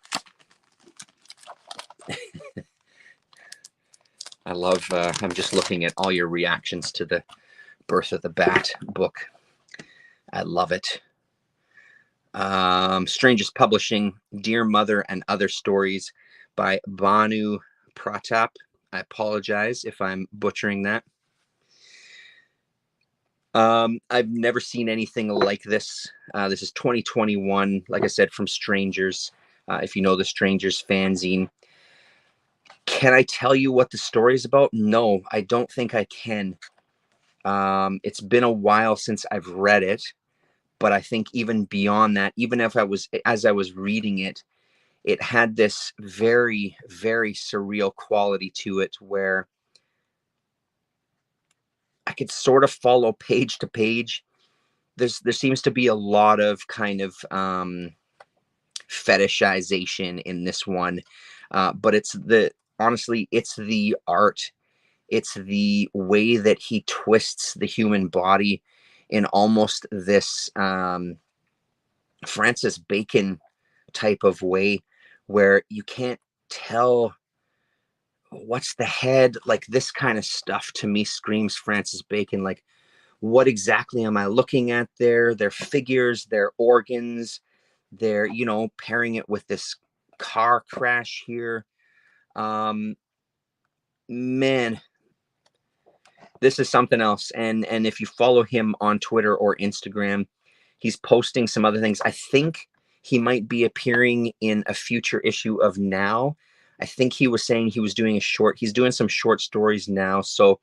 I love, I'm just looking at all your reactions to the Birth of the Bat book. I love it. Strangest Publishing, Dear Mother and Other Stories by Bhanu Pratap. I apologize if I'm butchering that. I've never seen anything like this. This is 2021, like I said, from Strangers. If you know the Strangers fanzine. Can I tell you what the story is about? No, I don't think I can. It's been a while since I've read it, but I think even beyond that, even if as I was reading it, it had this very, very surreal quality to it where I could sort of follow page to page. There seems to be a lot of kind of fetishization in this one, but honestly, it's the art. It's the way that he twists the human body in almost this Francis Bacon type of way where you can't tell what's the head. Like, this kind of stuff to me screams Francis Bacon. Like, what exactly am I looking at there? Their figures, their organs, they're, pairing it with this car crash here. Man, this is something else. And if you follow him on Twitter or Instagram, he's posting some other things. I think he might be appearing in a future issue of Now. I think he was saying he was doing he's doing some short stories now. So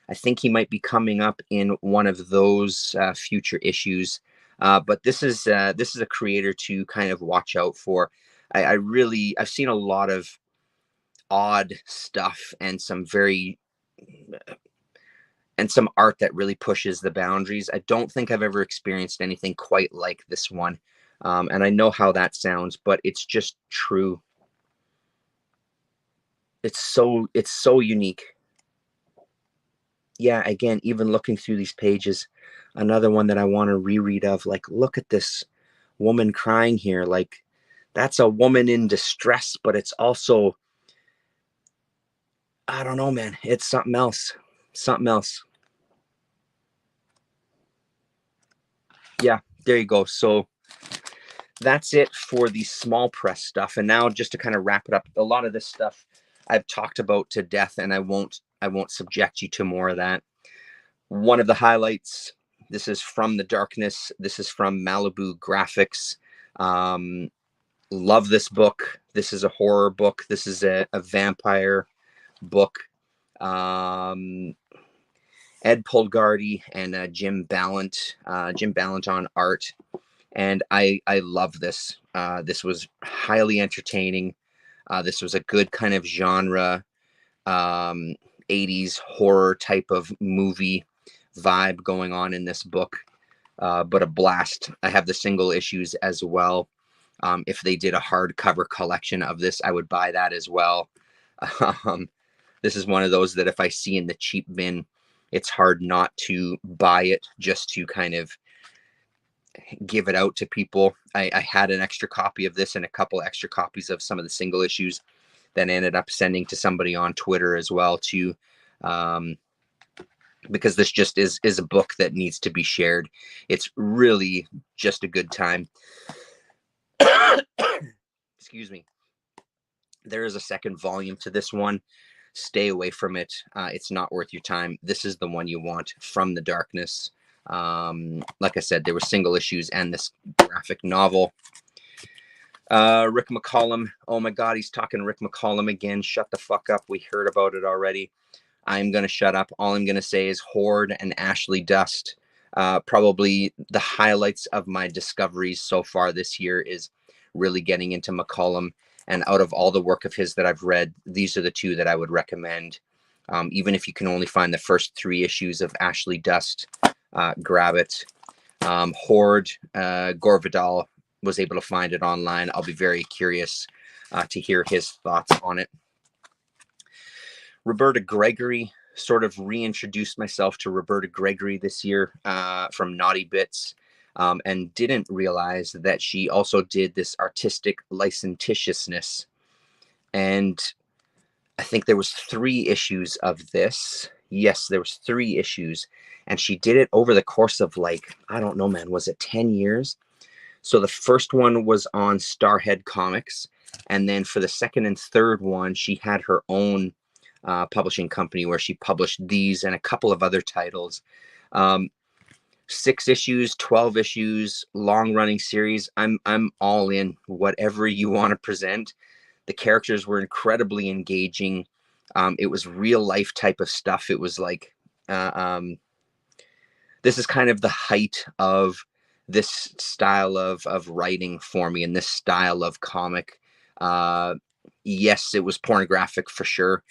I think he might be coming up in one of those future issues. But this is a creator to kind of watch out for. I've seen a lot of odd stuff and some art that really pushes the boundaries. I don't think I've ever experienced anything quite like this one. And I know how that sounds, but it's just true. It's so unique. Yeah, again, even looking through these pages, another one that I want to reread of, like, look at this woman crying here. Like, that's a woman in distress, but it's also, I don't know, man. It's something else. Something else. Yeah, there you go. So that's it for the small press stuff. And now, just to kind of wrap it up, a lot of this stuff I've talked about to death, and I won't subject you to more of that. One of the highlights, this is from the darkness. This is from Malibu Graphics. Love this book. This is a horror book. This is a vampire book. Ed Polgardi and Jim Ballant on art. And I love this. This was highly entertaining. This was a good kind of genre, 80s horror type of movie vibe going on in this book. But a blast. I have the single issues as well. If they did a hardcover collection of this, I would buy that as well. This is one of those that if I see in the cheap bin, it's hard not to buy it just to kind of give it out to people. I had an extra copy of this and a couple extra copies of some of the single issues that I ended up sending to somebody on Twitter as well too, because this just is a book that needs to be shared. It's really just a good time. Excuse me. There is a second volume to this one. Stay away from it. It's not worth your time. This is the one you want, From the Darkness. Like I said, there were single issues and this graphic novel. Rick Mccollum. Oh my God, he's talking Rick Mccollum again. Shut the fuck up. We heard about it already. I'm going to shut up. All I'm going to say is Horde and Ashley Dust. Probably the highlights of my discoveries so far this year is really getting into Mccollum. And out of all the work of his that I've read, these are the two that I would recommend. Even if you can only find the first 3 issues of Ashley Dust, grab it. Horde, Gore Vidal was able to find it online. I'll be very curious to hear his thoughts on it. Roberta Gregory, sort of reintroduced myself to Roberta Gregory this year from Naughty Bits, and didn't realize that she also did this artistic licentiousness. And I think there was 3 issues of this. Yes, there was 3 issues. And she did it over the course of, like, I don't know, man, was it 10 years? So the first one was on Starhead Comics. And then for the second and third one, she had her own publishing company where she published these and a couple of other titles. 6 issues, 12 issues, long-running series. I'm all in. Whatever you want to present. The characters were incredibly engaging. It was real life type of stuff. It was like, this is kind of the height of this style of writing for me and this style of comic. Yes, it was pornographic for sure.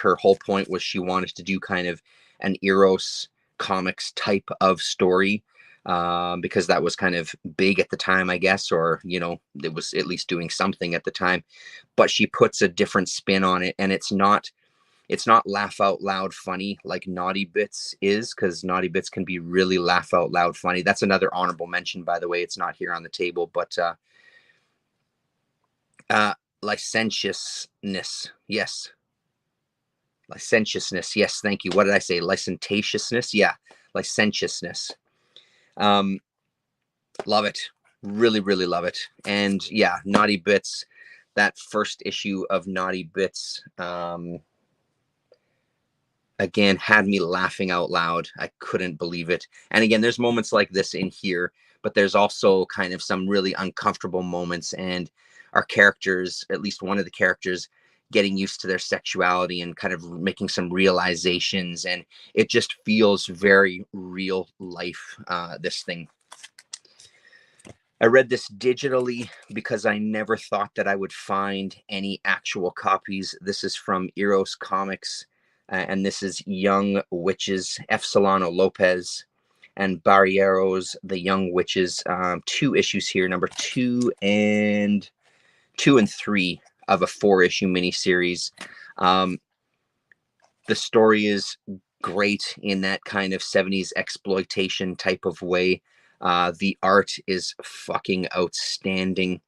Her whole point was she wanted to do kind of an Eros comics type of story, because that was kind of big at the time, I guess, or, you know, it was at least doing something at the time. But she puts a different spin on it, and it's not laugh out loud funny like Naughty Bits is, because Naughty Bits can be really laugh out loud funny. That's another honorable mention, by the way. It's not here on the table, but licentiousness. Yes. Licentiousness. Yes. Thank you. What did I say? Licentiousness. Yeah. Licentiousness. Love it. Really, really love it. And yeah, Naughty Bits, that first issue of Naughty Bits, again, had me laughing out loud. I couldn't believe it. And again, there's moments like this in here, but there's also kind of some really uncomfortable moments, and our characters, at least one of the characters, getting used to their sexuality and kind of making some realizations. And it just feels very real life, this thing. I read this digitally because I never thought that I would find any actual copies. This is from Eros Comics, and this is Young Witches, F. Solano Lopez, and Barriero's The Young Witches. 2 issues here, number 2 and 3 of a 4-issue miniseries. The story is great in that kind of 70s exploitation type of way. The art is fucking outstanding.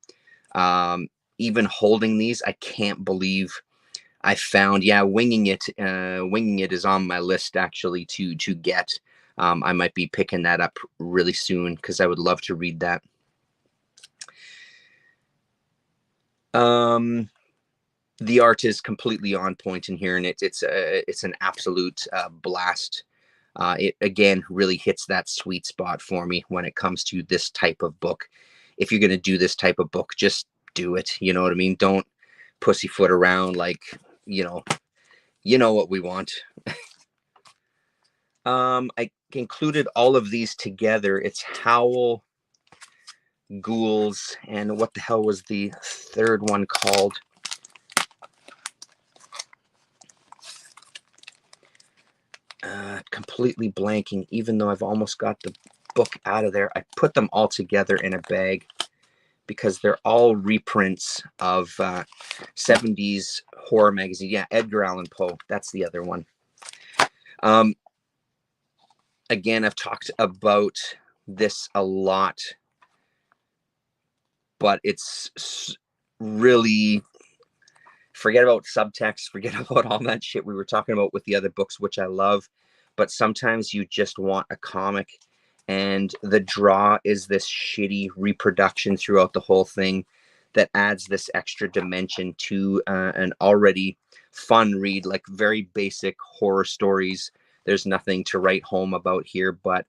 Even holding these, I can't believe I found, Winging It is on my list actually to get. I might be picking that up really soon because I would love to read that. The art is completely on point in here, and it's an absolute blast. It again really hits that sweet spot for me when it comes to this type of book. If you're going to do this type of book, just do it. You know what I mean? Don't pussyfoot around like, you know what we want. I included all of these together. It's Howl, Ghouls, and what the hell was the third one called? Completely blanking, even though I've almost got the book out of there. I put them all together in a bag because they're all reprints of 70s horror magazine. Yeah, Edgar Allan Poe. That's the other one. Again, I've talked about this a lot, but it's really, forget about subtext, forget about all that shit we were talking about with the other books, which I love. But sometimes you just want a comic, and the draw is this shitty reproduction throughout the whole thing that adds this extra dimension to an already fun read, like very basic horror stories. There's nothing to write home about here, but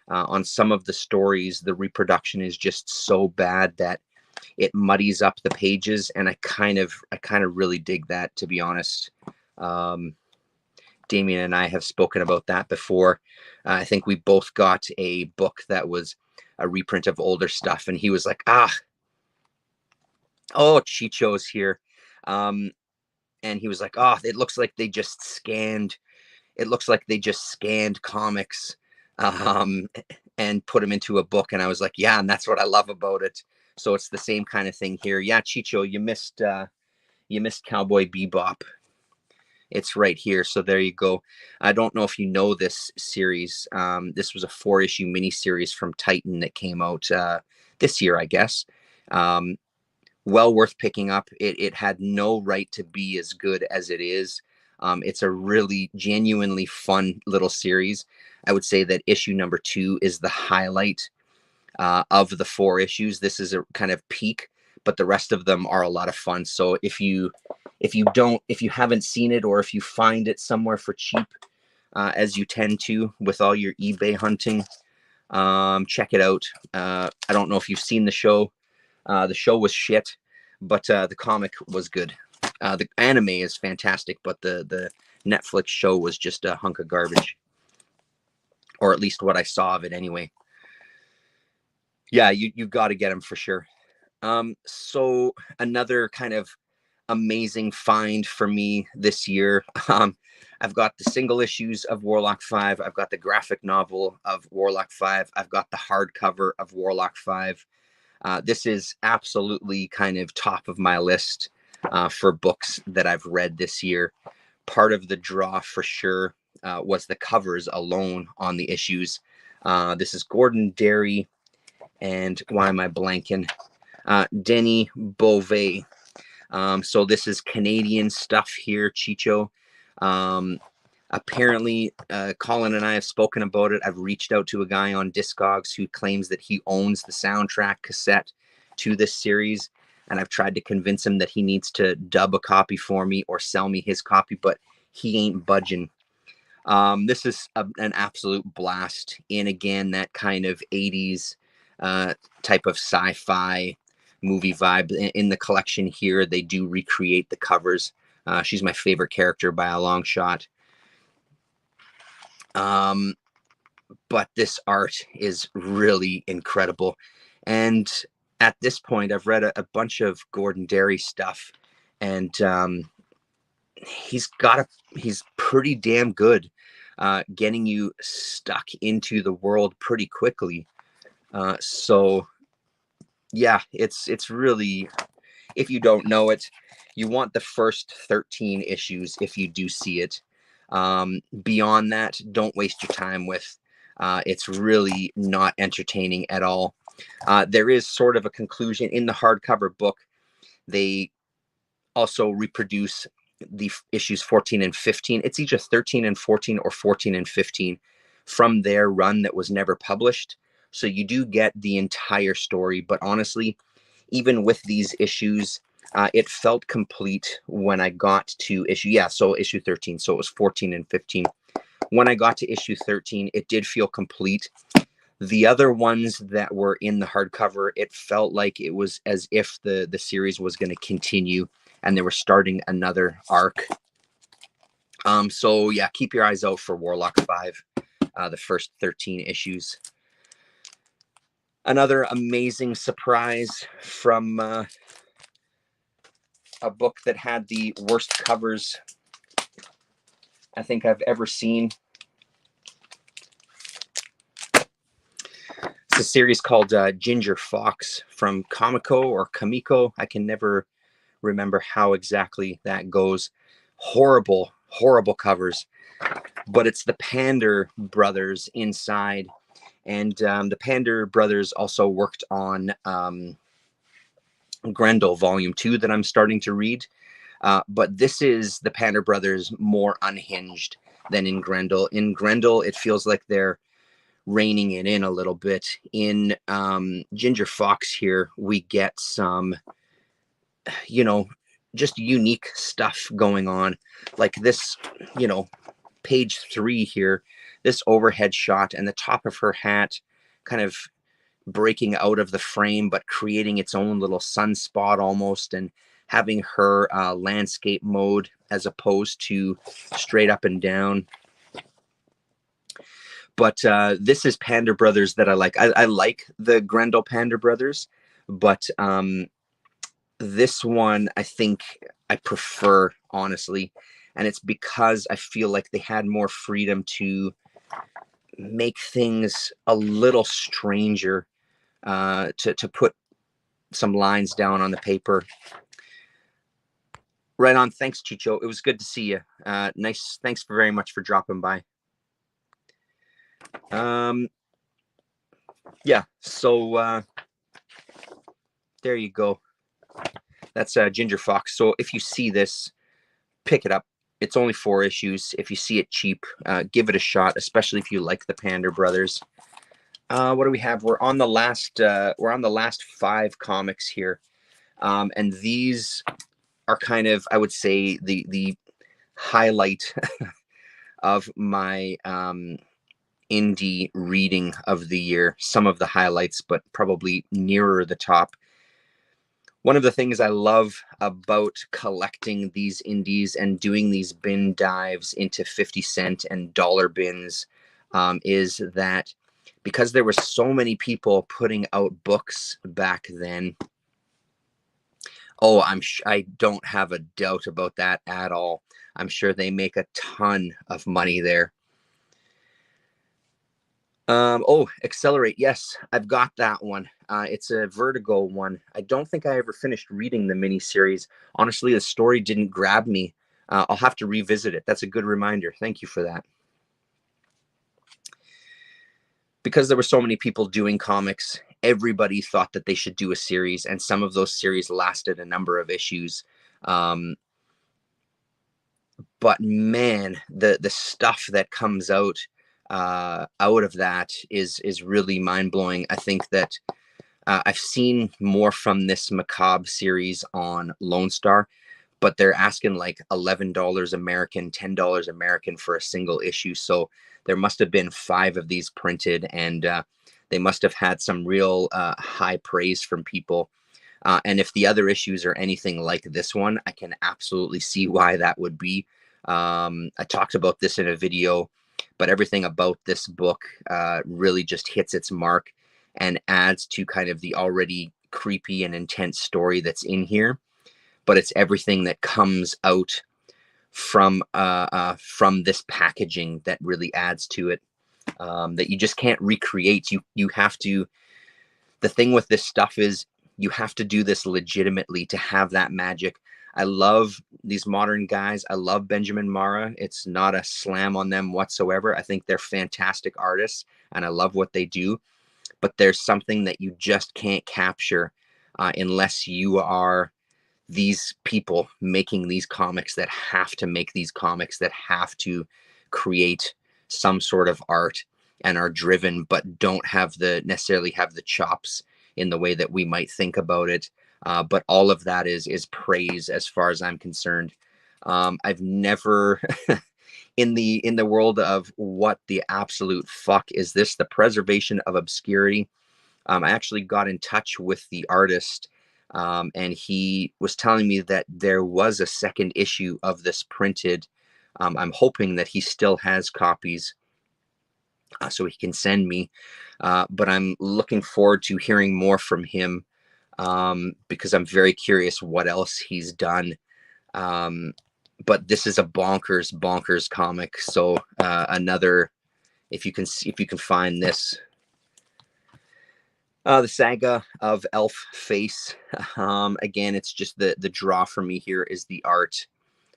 on some of the stories, the reproduction is just so bad that it muddies up the pages, and I kind of really dig that, to be honest. Damien and I have spoken about that before. I think we both got a book that was a reprint of older stuff, and he was like, Chicho's here. And he was like, it looks like they just scanned comics. and put them into a book. And I was like, yeah, and that's what I love about it. So it's the same kind of thing here. Yeah, Chicho, you missed Cowboy Bebop. It's right here. So there you go. I don't know if you know this series. This was a 4-issue miniseries from Titan that came out this year, I guess. Well worth picking up. It had no right to be as good as it is. It's a really genuinely fun little series. I would say that issue number 2 is the highlight of the 4 issues. This is a kind of peak, but the rest of them are a lot of fun. So if you haven't seen it, or if you find it somewhere for cheap, as you tend to with all your eBay hunting, check it out. I don't know if you've seen the show. The show was shit, but the comic was good. The anime is fantastic, but the Netflix show was just a hunk of garbage, or at least what I saw of it anyway. Yeah, you got to get them for sure. So another kind of amazing find for me this year. I've got the single issues of Warlock 5. I've got the graphic novel of Warlock 5. I've got the hardcover of Warlock 5. This is absolutely kind of top of my list for books that I've read this year. Part of the draw for sure was the covers alone on the issues. This is Gordon Derry and why am I blanking? Denny Beauvais. So this is Canadian stuff here, Chicho. Apparently, Colin and I have spoken about it. I've reached out to a guy on Discogs who claims that he owns the soundtrack cassette to this series, and I've tried to convince him that he needs to dub a copy for me or sell me his copy, but he ain't budging. This is an absolute blast. And again, that kind of 80s type of sci-fi movie vibe. In the collection here, they do recreate the covers. She's my favorite character by a long shot. But this art is really incredible. And at this point, I've read a bunch of Gordon Derry stuff, and he's pretty damn good getting you stuck into the world pretty quickly. So yeah, it's really, if you don't know it, you want the first 13 issues if you do see it. Beyond that, don't waste your time with. It's really not entertaining at all. There is sort of a conclusion in the hardcover book. They also reproduce the issues 14 and 15. It's either 13 and 14 or 14 and 15 from their run that was never published. So you do get the entire story. But honestly, even with these issues, it felt complete when I got to issue 13. So it was 14 and 15. When I got to issue 13, it did feel complete. The other ones that were in the hardcover, it felt like it was as if the series was going to continue and they were starting another arc. So yeah, keep your eyes out for Warlock 5, the first 13 issues. Another amazing surprise from a book that had the worst covers I think I've ever seen. It's a series called Ginger Fox from Comico or Kamiko. I can never remember how exactly that goes. Horrible, horrible covers. But it's the Pander brothers inside. And the Pander brothers also worked on Grendel Volume 2 that I'm starting to read. But this is the Pander brothers more unhinged than in Grendel. In Grendel, it feels like they're reining it in a little bit. In Ginger Fox here, we get some, just unique stuff going on. Like this, page 3 here, this overhead shot and the top of her hat kind of breaking out of the frame, but creating its own little sunspot almost, and having her landscape mode as opposed to straight up and down. But this is Pander Brothers that I like. I like the Grendel Pander Brothers, but this one I think I prefer, honestly. And it's because I feel like they had more freedom to make things a little stranger, to put some lines down on the paper. Right on. Thanks, Chicho. It was good to see you. Nice. Thanks very much for dropping by. Yeah. So there you go. That's Ginger Fox. So if you see this, pick it up. It's only 4 issues. If you see it cheap, give it a shot, especially if you like the Pander Brothers. What do we have? We're on the last 5 comics here, and these are kind of, I would say, the highlight of my indie reading of the year. Some of the highlights, but probably nearer the top. One of the things I love about collecting these indies and doing these bin dives into 50-cent and dollar bins is that because there were so many people putting out books back then. Oh, I don't have a doubt about that at all. I'm sure they make a ton of money there. Oh, Accelerate. Yes, I've got that one. It's a Vertigo one. I don't think I ever finished reading the miniseries. Honestly, the story didn't grab me. I'll have to revisit it. That's a good reminder. Thank you for that. Because there were so many people doing comics, everybody thought that they should do a series, and some of those series lasted a number of issues. But man, the stuff that comes out of that is really mind-blowing. I think that I've seen more from this Macabre series on Lone Star, but they're asking like $11 American, $10 American for a single issue. So there must have been 5 of these printed, and they must have had some real high praise from people. And if the other issues are anything like this one, I can absolutely see why that would be. I talked about this in a video, but everything about this book really just hits its mark and adds to kind of the already creepy and intense story that's in here. But it's everything that comes out from this packaging that really adds to it, that you just can't recreate. You have to. The thing with this stuff is you have to do this legitimately to have that magic. I love these modern guys. I love Benjamin Marra. It's not a slam on them whatsoever. I think they're fantastic artists, and I love what they do. But there's something that you just can't capture unless you are these people making these comics that have to make these comics, that have to create some sort of art and are driven, but don't necessarily have the chops in the way that we might think about it. But all of that is praise as far as I'm concerned. I've never in the world of what the absolute fuck is this, the preservation of obscurity. I actually got in touch with the artist, and he was telling me that there was a second issue of this printed. I'm hoping that he still has copies, so he can send me. But I'm looking forward to hearing more from him, because I'm very curious what else he's done. But this is a bonkers comic. So another, if you can find this. The Saga of Elf Face. Again, it's just the draw for me here is the art.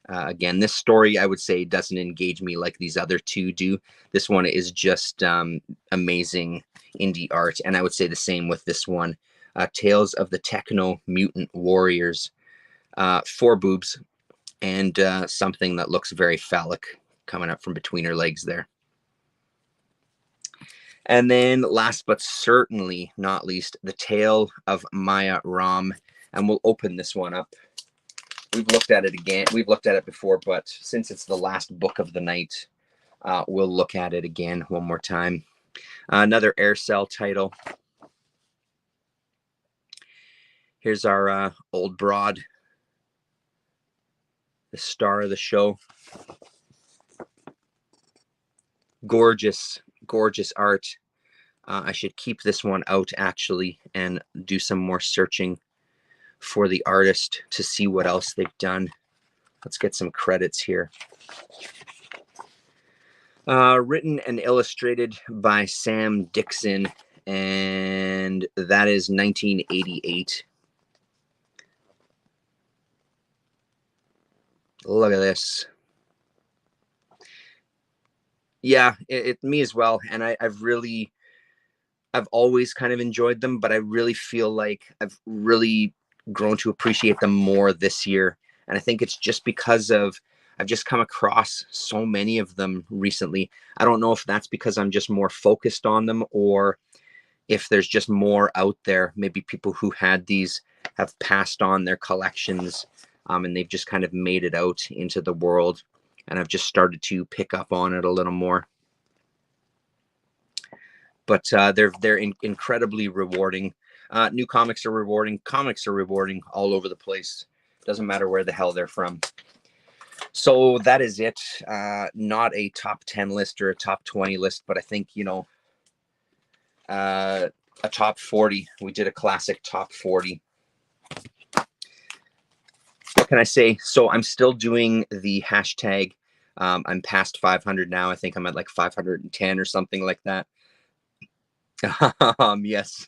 Again, this story, I would say, doesn't engage me like these other 2 do. This one is just amazing indie art. And I would say the same with this one. Tales of the Techno Mutant Warriors. 4 boobs and something that looks very phallic coming up from between her legs there. And then last but certainly not least, The Tale of Maya Ram. And we'll open this one up. We've looked at it again. We've looked at it before, but since it's the last book of the night, we'll look at it again one more time. Another Air Cell title. Here's our old broad, the star of the show. Gorgeous art. I should keep this one out actually and do some more searching for the artist to see what else they've done. Let's get some credits here. Written and illustrated by Sam Dixon, and that is 1988. Look at this. Yeah, me as well. And I've always kind of enjoyed them, but I really feel like I've really grown to appreciate them more this year. And I think it's just because of I've just come across so many of them recently. I don't know if that's because I'm just more focused on them, or if there's just more out there. Maybe people who had these have passed on their collections, and they've just kind of made it out into the world. And I've just started to pick up on it a little more. But they're incredibly rewarding. New comics are rewarding. Comics are rewarding all over the place. Doesn't matter where the hell they're from. So that is it. Not a top 10 list or a top 20 list, but I think, a top 40. We did a classic top 40. What can I say? So I'm still doing the hashtag. I'm past 500 now. I think I'm at like 510 or something like that. Yes.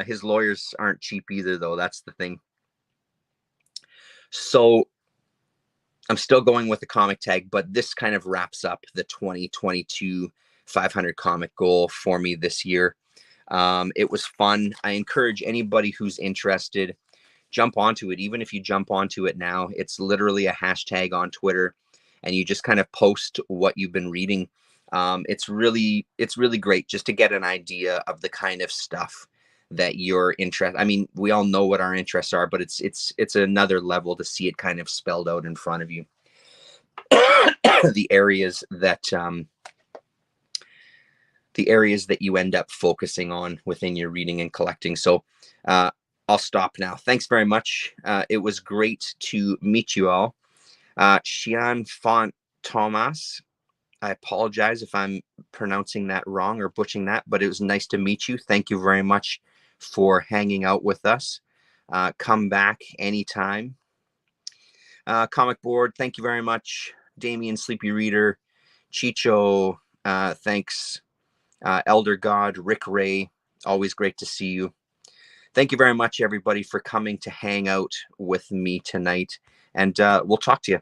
His lawyers aren't cheap either, though. That's the thing. So I'm still going with the comic tag, but this kind of wraps up the 2022 500 comic goal for me this year. It was fun. I encourage anybody who's interested, jump onto it. Even if you jump onto it now, it's literally a hashtag on Twitter, and you just kind of post what you've been reading. It's really great just to get an idea of the kind of stuff that you're interested. I mean, we all know what our interests are, but it's another level to see it kind of spelled out in front of you. the areas that you end up focusing on within your reading and collecting. So I'll stop now. Thanks very much. It was great to meet you all. Xian Font Thomas, I apologize if I'm pronouncing that wrong or butchering that, but it was nice to meet you. Thank you very much for hanging out with us. Come back anytime. Comic Board, thank you very much. Damien, Sleepy Reader, Chicho, thanks. Elder God, Rick Ray, always great to see you. Thank you very much, everybody, for coming to hang out with me tonight. And we'll talk to you.